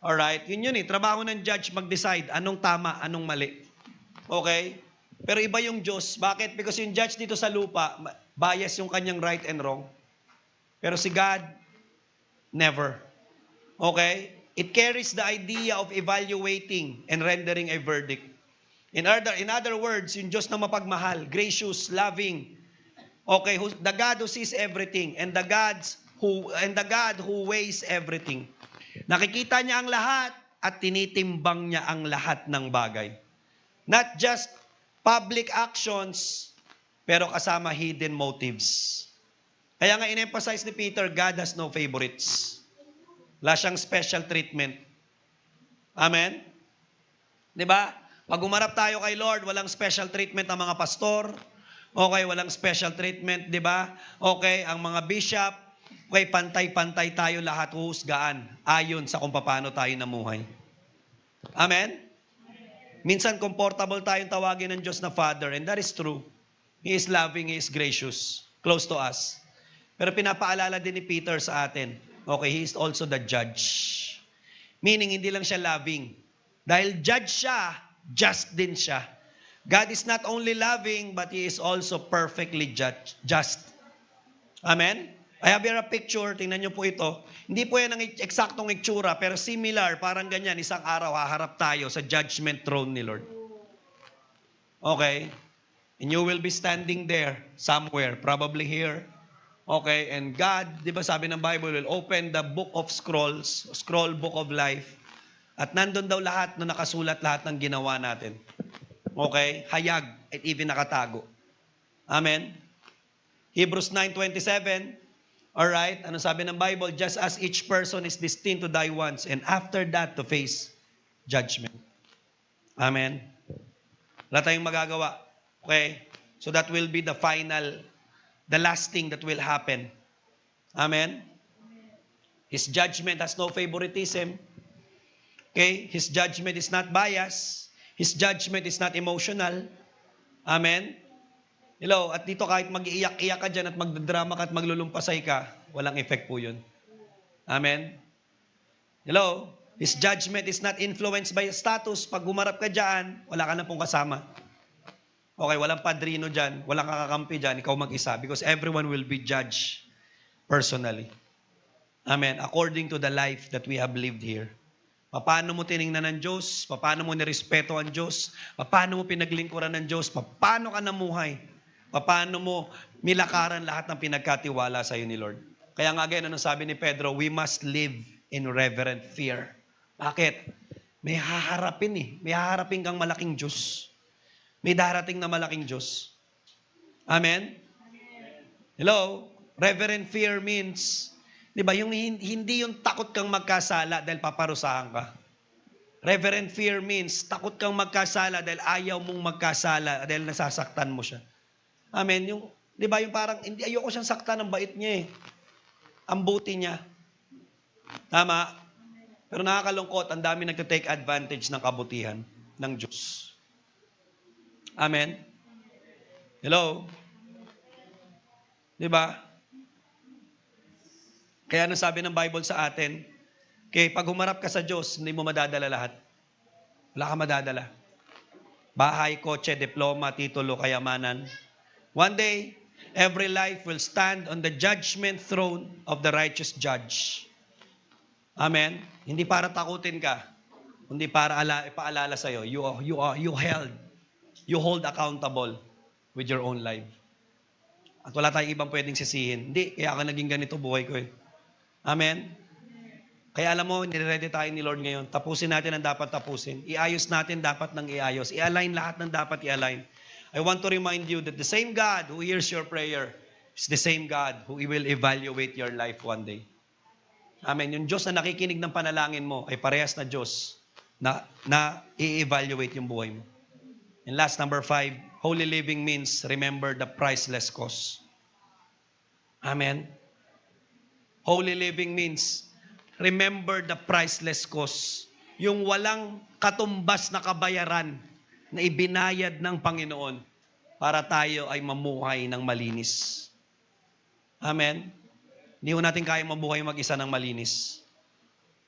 Alright? Yun eh. Trabaho ng judge mag-decide anong tama, anong mali. Okay? Pero iba yung Diyos. Bakit? Because yung judge dito sa lupa, bias yung kanyang right and wrong. Pero si God, never. Okay? It carries the idea of evaluating and rendering a verdict. In other words, yung Diyos na mapagmahal, gracious, loving, okay, the God who sees everything, and the God who weighs everything. Nakikita niya ang lahat at tinitimbang niya ang lahat ng bagay. Not just public actions, pero kasama hidden motives. Kaya nga in-emphasize ni Peter, God has no favorites. Wala siyang special treatment. Amen? Di ba? Pag umarap tayo kay Lord, walang special treatment ang mga pastor. Okay, walang special treatment, di ba? Okay, ang mga bishop, okay, pantay-pantay tayo lahat huhusgaan ayon sa kung paano tayo namuhay. Amen? Minsan, comfortable tayong tawagin ng Diyos na Father, and that is true. He is loving, He is gracious, close to us. Pero pinapaalala din ni Peter sa atin, okay, He is also the judge. Meaning, hindi lang siya loving. Dahil judge siya, just din siya. God is not only loving, but He is also perfectly just. Amen? I have here a picture, tingnan niyo po ito. Hindi po yan ang eksaktong itsura, pero similar, parang ganyan, isang araw haharap tayo sa judgment throne ni Lord. Okay? And you will be standing there, somewhere, probably here. Okay? And God, di ba sabi ng Bible, will open the book of scrolls, scroll book of life. At nandun daw lahat na nakasulat lahat ng ginawa natin. Okay? Hayag at even nakatago. Amen? Hebrews 9:27. Alright? Ano sabi ng Bible? Just as each person is destined to die once and after that to face judgment. Amen? Wala tayong magagawa. Okay? So that will be the final, the last thing that will happen. Amen? His judgment has no favoritism. Okay? His judgment is not bias. His judgment is not emotional. Amen? Hello, at dito kahit mag-iiyak-iyak ka dyan at magdrama ka at maglulumpasay ka, walang effect po yun. Amen? Hello? His judgment is not influenced by status. Pag humarap ka dyan, wala ka na pong kasama. Okay, walang padrino dyan, walang kakakampi dyan, ikaw mag-isa. Because everyone will be judged personally. Amen? According to the life that we have lived here. Paano mo tiningnan ng Diyos? Paano mo nirespeto ang Diyos? Paano mo pinaglingkuran ng Diyos? Paano ka namuhay? Paano mo nilakaran lahat ng pinagkatiwala sa iyo ni Lord? Kaya nga again, ano sabi ni Pedro? We must live in reverent fear. Bakit? May haharapin eh. May haharapin kang malaking Diyos. May darating na malaking Diyos. Amen? Hello? Reverent fear means, di ba, yung hindi yung takot kang magkasala dahil paparusahan ka. Reverent fear means takot kang magkasala dahil ayaw mong magkasala dahil nasasaktan mo siya. Amen. Yung, di ba, yung parang, hindi, ayoko siyang saktan, ang bait niya eh. Ang buti niya. Tama? Pero nakakalungkot, ang dami nagtitake advantage ng kabutihan ng Diyos. Amen? Hello? Di ba? Kaya ano sabi ng Bible sa atin? Okay, pag humarap ka sa Diyos, hindi mo madadala lahat. Wala ka madadala. Bahay, kotse, diploma, titulo, kayamanan. One day, every life will stand on the judgment throne of the righteous judge. Amen? Hindi para takutin ka, hindi para ipaalala sa'yo. You hold accountable with your own life. At wala tayong ibang pwedeng sisihin. Hindi, kaya ka naging ganito buhay ko eh. Amen? Kaya alam mo, nire-ready tayo ni Lord ngayon. Tapusin natin ang dapat tapusin. Iayos natin dapat ng iayos. I-align lahat ng dapat i-align. I want to remind you that the same God who hears your prayer is the same God who will evaluate your life one day. Amen. Yung Diyos na nakikinig ng panalangin mo ay parehas na Diyos na i-evaluate yung buhay mo. And last, number 5, holy living means remember the priceless cost. Amen. Holy living means remember the priceless cost. Yung walang katumbas na kabayaran na ibinayad ng Panginoon para tayo ay mamuhay ng malinis. Amen? Hindi ho natin kayang mabuhay mag-isa ng malinis.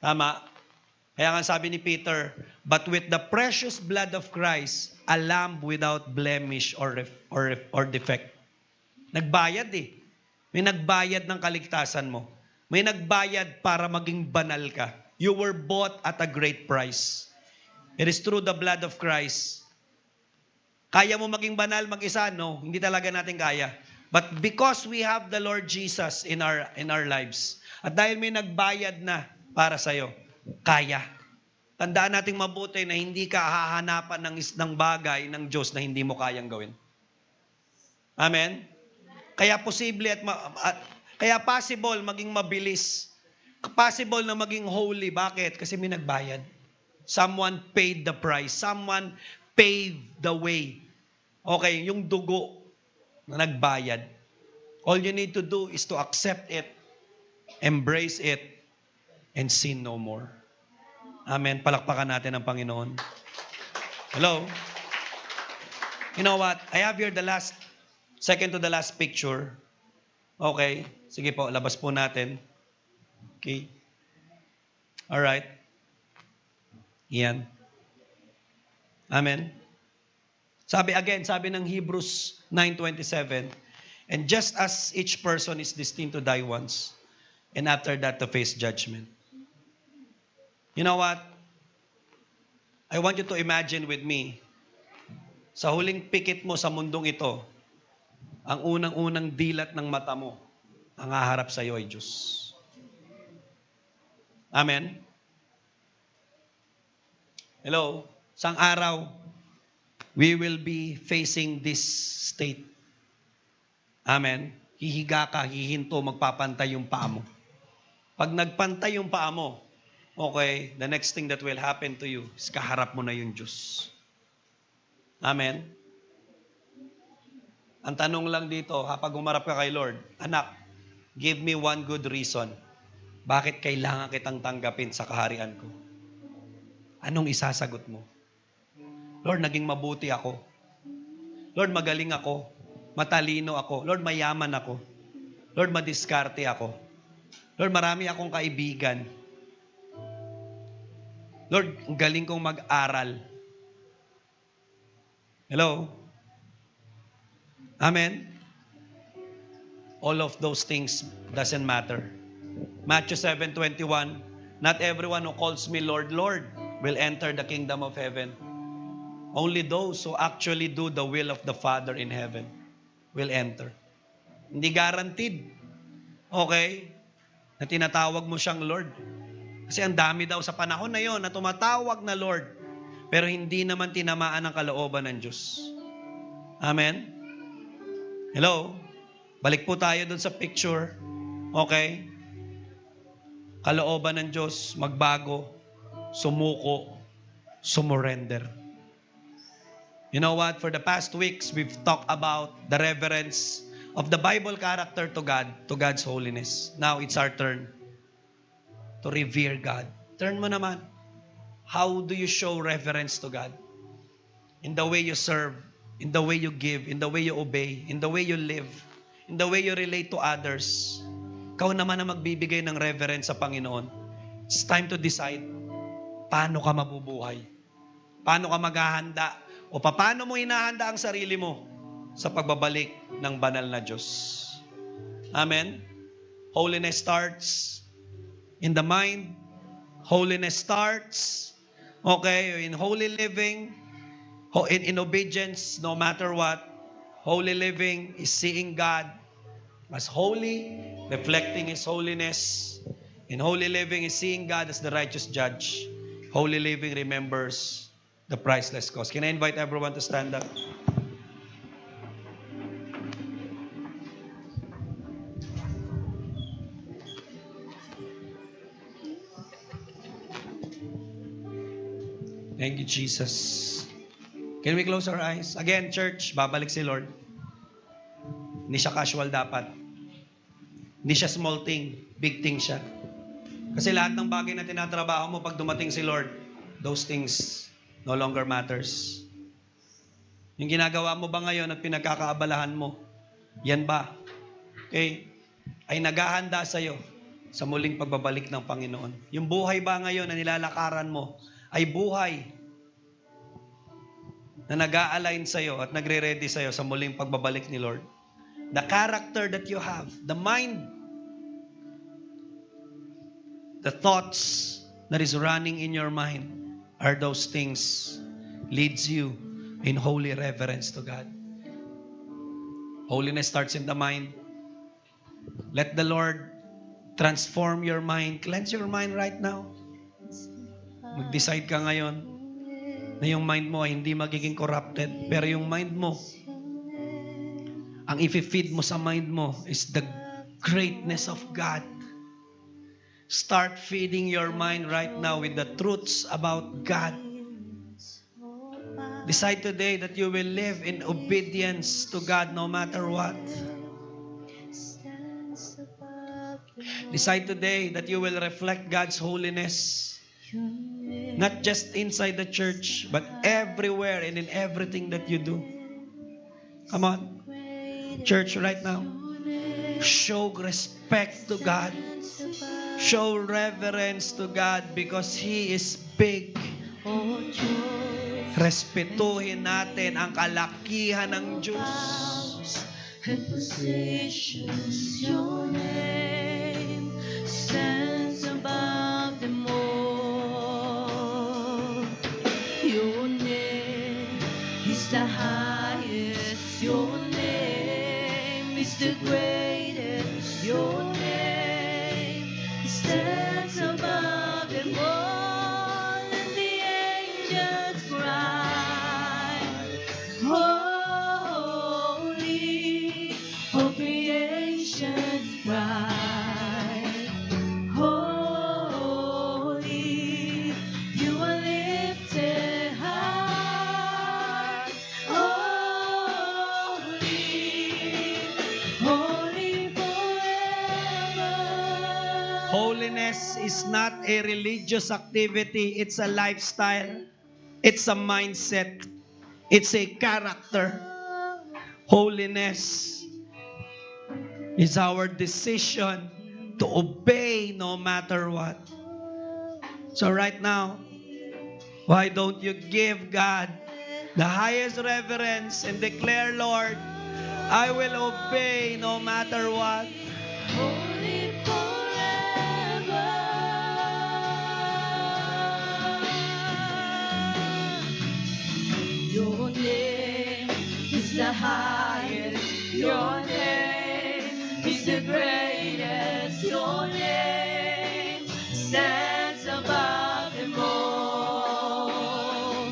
Tama? Kaya nga sabi ni Peter, but with the precious blood of Christ, a lamb without blemish or defect. Nagbayad eh. May nagbayad ng kaligtasan mo. May nagbayad para maging banal ka. You were bought at a great price. It is through the blood of Christ. Kaya mo maging banal mag-isa? No, hindi talaga natin kaya. But because we have the Lord Jesus in our lives, at dahil may nagbayad na para sa'yo, kaya. Tandaan nating mabuti na hindi ka hahanapan ng bagay ng Diyos na hindi mo kayang gawin. Amen? Kaya posible kaya possible maging mabilis. Possible na maging holy. Bakit? Kasi may nagbayad. Someone paid the price. Someone paved the way. Okay, yung dugo na nagbayad. All you need to do is to accept it, embrace it, and sin no more. Amen. Palakpakan natin ang Panginoon. Hello? You know what? I have here second to the last picture. Okay. Sige po, labas po natin. Okay. Alright. Yan. Amen. Sabi ng Hebrews 9:27, and just as each person is destined to die once, and after that to face judgment. You know what? I want you to imagine with me, sa huling pikit mo sa mundong ito, ang unang-unang dilat ng mata mo, ang haharap sa iyo ay Diyos. Amen? Hello? Sang araw, we will be facing this state. Amen? Hihiga ka, hihinto, magpapantay yung paa mo. Pag nagpantay yung paa mo, okay, the next thing that will happen to you is kaharap mo na yung Diyos. Amen? Ang tanong lang dito, kapag umarap ka kay Lord, anak, give me one good reason. Bakit kailangan kitang tanggapin sa kaharian ko? Anong isasagot mo? Lord, naging mabuti ako. Lord, magaling ako. Matalino ako. Lord, mayaman ako. Lord, madiskarte ako. Lord, marami akong kaibigan. Lord, ang galing kong mag-aral. Hello? Amen? All of those things doesn't matter. Matthew 7:21, not everyone who calls me Lord, Lord will enter the kingdom of heaven. Only those who actually do the will of the Father in heaven will enter. Hindi guaranteed. Okay? Na tinatawag mo siyang Lord. Kasi ang dami daw sa panahon na yon na tumatawag na Lord, pero hindi naman tinamaan ang kalooban ng Diyos. Amen? Hello? Balik po tayo dun sa picture. Okay? Kalooban ng Diyos, magbago, sumuko, sumurrender. You know what? For the past weeks, we've talked about the reverence of the Bible character to God, to God's holiness. Now, it's our turn to revere God. Turn mo naman. How do you show reverence to God? In the way you serve, in the way you give, in the way you obey, in the way you live, in the way you relate to others. Ikaw naman ang magbibigay ng reverence sa Panginoon. It's time to decide paano ka mabubuhay. Paano ka maghahanda o paano mo hinahanda ang sarili mo sa pagbabalik ng banal na Diyos. Amen? Holiness starts in the mind. Holiness starts, okay, in holy living, in obedience, no matter what. Holy living is seeing God as holy, reflecting His holiness. In holy living is seeing God as the righteous judge. Holy living remembers the priceless cost. Can I invite everyone to stand up? Thank you, Jesus. Can we close our eyes? Again, church, babalik si Lord. Hindi siya casual dapat. Hindi siya small thing, big thing siya. Kasi lahat ng bagay na tinatrabaho mo pag dumating si Lord, those things no longer matters. Yung ginagawa mo ba ngayon at pinagkakaabalahan mo, yan ba? Okay? Ay naghahanda sa'yo sa muling pagbabalik ng Panginoon. Yung buhay ba ngayon na nilalakaran mo ay buhay na nag-a-align sa'yo at nagre-ready sa'yo sa muling pagbabalik ni Lord. The character that you have, the mind, the thoughts that is running in your mind are those things leads you in holy reverence to God. Holiness starts in the mind. Let the Lord transform your mind. Cleanse your mind right now. Mag-decide ka ngayon na yung mind mo ay hindi magiging corrupted. Pero yung mind mo, ang i-feed mo sa mind mo is the greatness of God. Start feeding your mind right now with the truths about God. Decide today that you will live in obedience to God no matter what. Decide today that you will reflect God's holiness. Not just inside the church, but everywhere and in everything that you do. Come on. Church, right now. Show respect to God. Show reverence to God because He is big. Respetuhin natin ang kalakihan ng Diyos.
And positions your name stands above them all. Your name is the highest. Your name is the greatest. Your name stands above them all. And the angels cry, holy, all creation's cry, holy, you are lifted high, holy, holy forever.
Holiness is not a religious activity. It's a lifestyle. It's a mindset. It's a character. Holiness is our decision to obey no matter what. So right now, why don't you give God the highest reverence and declare, Lord, I will obey no matter what.
Holy forever. Your name is the highest. Your name is the greatest. Your name stands above them all.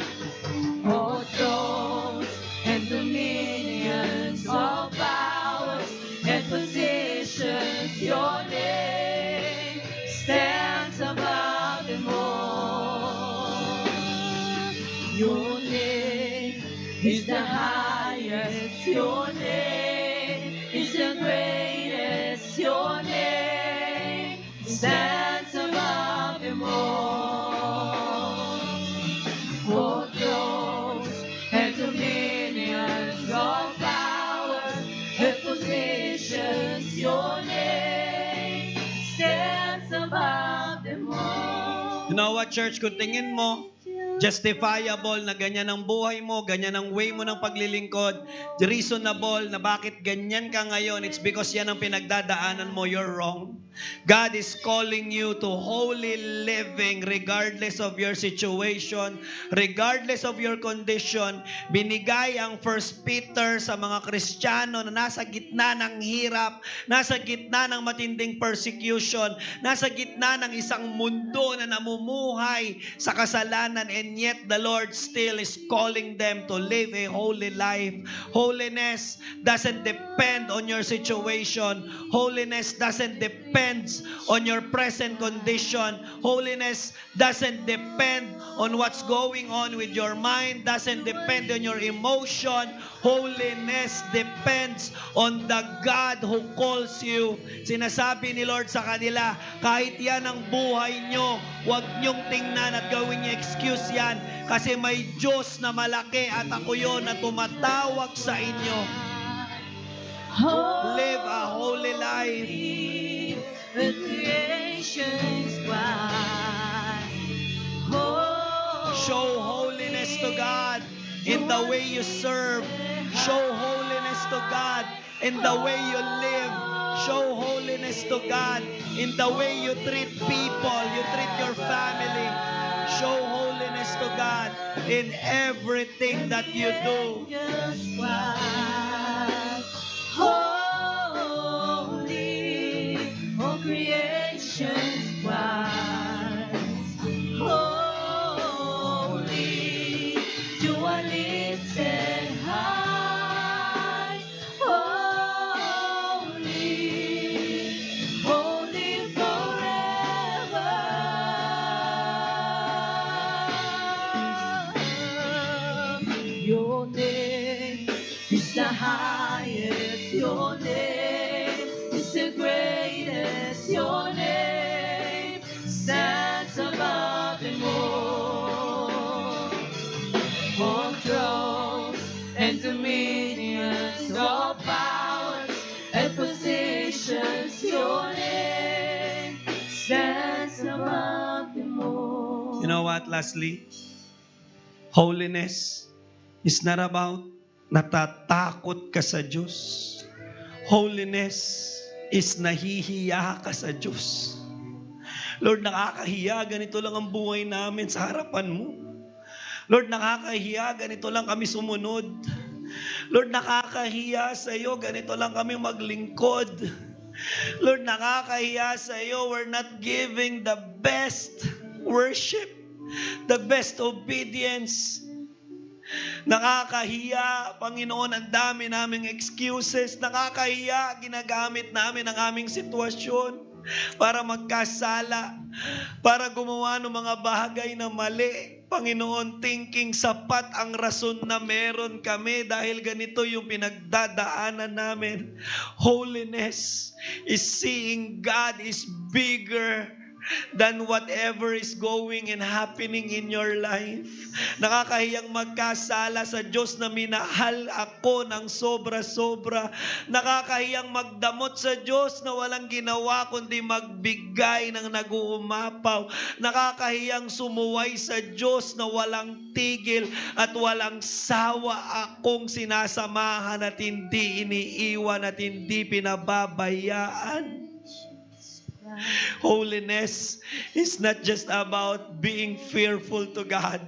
All thrones and dominions, all powers and positions, your name stands above them all. Your name is the highest. Your name is the greatest. Your name stands above them all. All thrones and dominions, all powers and positions, your name stands above them all.
You know what, church? Kung tingin mo, justifiable na ganyan ang buhay mo, ganyan ang way mo ng paglilingkod, reasonable na bakit ganyan ka ngayon, it's because yan ang pinagdadaanan mo, you're wrong. God is calling you to holy living regardless of your situation, regardless of your condition. Binigay ang 1 Peter sa mga Kristiyano na nasa gitna ng hirap, nasa gitna ng matinding persecution, nasa gitna ng isang mundo na namumuhay sa kasalanan, and yet the Lord still is calling them to live a holy life. Holiness doesn't depend on your situation. Holiness doesn't depend on your present condition. Holiness doesn't depend on what's going on with your mind, doesn't depend on your emotion. Holiness depends on the God who calls you. Sinasabi ni Lord sa kanila, kahit yan ang buhay nyo, huwag nyong tingnan at gawin niyo excuse yan, kasi may Diyos na malaki at ako yon na tumatawag sa inyo. Live a holy life.
with creation's wide. Oh,
Show holiness to God in the way you serve. Show holiness to God in the way you live. Show holiness to God in the way you treat people, you treat your family. Show holiness to God in everything that you do.
creation's wide. Holy, oh creation's wide. Holy, you are lifted high. Holy, holy forever. Your name is the highest. Your name is the greatest. Your name stands above them all. On thrones and dominions, all powers and positions, your name stands above them all.
You know what, lastly? Holiness is not about natatakot ka sa Diyos. Holiness is nahihiya ka sa Diyos. Lord, nakakahiya, ganito lang ang buhay namin sa harapan mo. Lord, nakakahiya, ganito lang kami sumunod. Lord, nakakahiya sa iyo, ganito lang kami maglingkod. Lord, nakakahiya sa iyo, we're not giving the best worship, the best obedience. Nakakahiya, Panginoon, ang dami naming excuses. Nakakahiya, ginagamit namin ang aming sitwasyon para magkasala, para gumawa ng mga bagay na mali. Panginoon, thinking sapat ang rason na meron kami dahil ganito yung pinagdadaanan namin. Holiness is seeing God is bigger than whatever is going and happening in your life. Nakakahiyang magkasala sa Diyos na minahal ako ng sobra-sobra. Nakakahiyang magdamot sa Diyos na walang ginawa kundi magbigay ng nag-uumapaw. Nakakahiyang sumuway sa Diyos na walang tigil at walang sawa akong sinasamahan at hindi iniiwan at hindi pinababayaan. Holiness is not just about being fearful to God.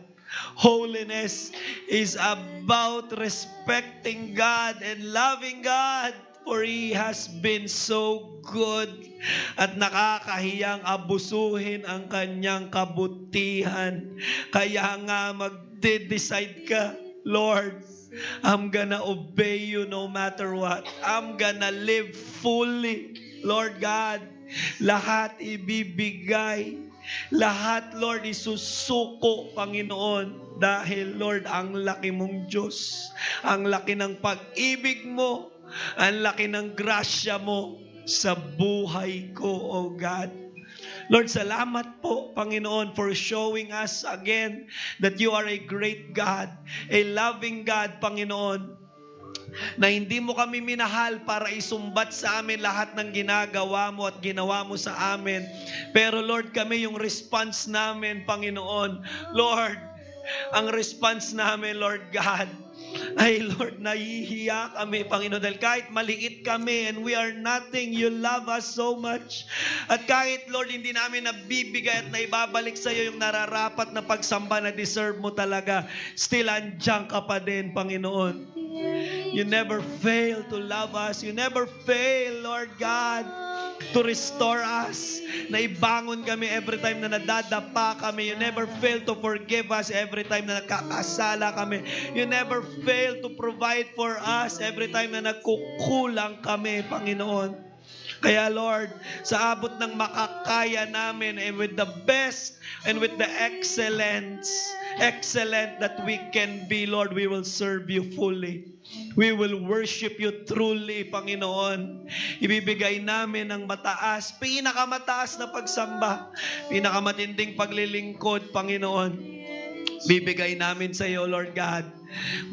Holiness is about respecting God and loving God, for He has been so good. At nakakahiyang abusuhin ang kanyang kabutihan. Kaya nga magde-decide ka, Lord, I'm gonna obey you no matter what. I'm gonna live fully, Lord God. Lahat ibibigay. Lahat, Lord, isusuko, Panginoon. Dahil, Lord, ang laki mong Diyos. Ang laki ng pag-ibig mo. Ang laki ng grasya mo sa buhay ko, O God. Lord, salamat po, Panginoon, for showing us again that you are a great God, a loving God, Panginoon, na hindi mo kami minahal para isumbat sa amin lahat ng ginagawa mo at ginawa mo sa amin. Pero Lord, kami yung response namin, Panginoon. Lord, ang response namin, Lord God, ay Lord, nahihiya kami, Panginoon, dahil kahit maliit kami and we are nothing, you love us so much. At kahit, Lord, hindi namin nabibigay at naibabalik sa iyo yung nararapat na pagsamba na deserve mo talaga, still andyan ka pa din, Panginoon. You never fail to love us. You never fail, Lord God, to restore us. Naibangon kami every time na nadadapa kami. You never fail to forgive us every time na nakakasala kami. You never fail to provide for us every time na nagkukulang kami, Panginoon. Kaya Lord, sa abot ng makakaya namin and with the best and with the excellent that we can be, Lord, we will serve you fully. We will worship you truly, Panginoon. Ibibigay namin ang mataas, pinakamataas na pagsamba, pinakamatinding paglilingkod, Panginoon. Bibigay namin sa iyo, Lord God.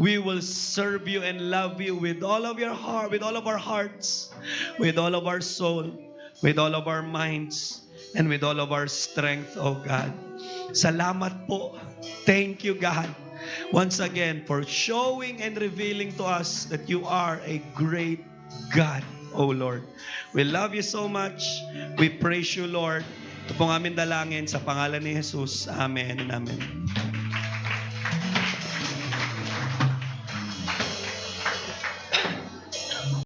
We will serve you and love you with all of your heart, with all of our hearts, with all of our soul. with all of our minds, and with all of our strength, O God. Salamat po. Thank you, God, once again for showing and revealing to us that you are a great God, O Lord. We love you so much. We praise you, Lord. Ito pong aming dalangin sa pangalan ni Jesus. Amen and amen.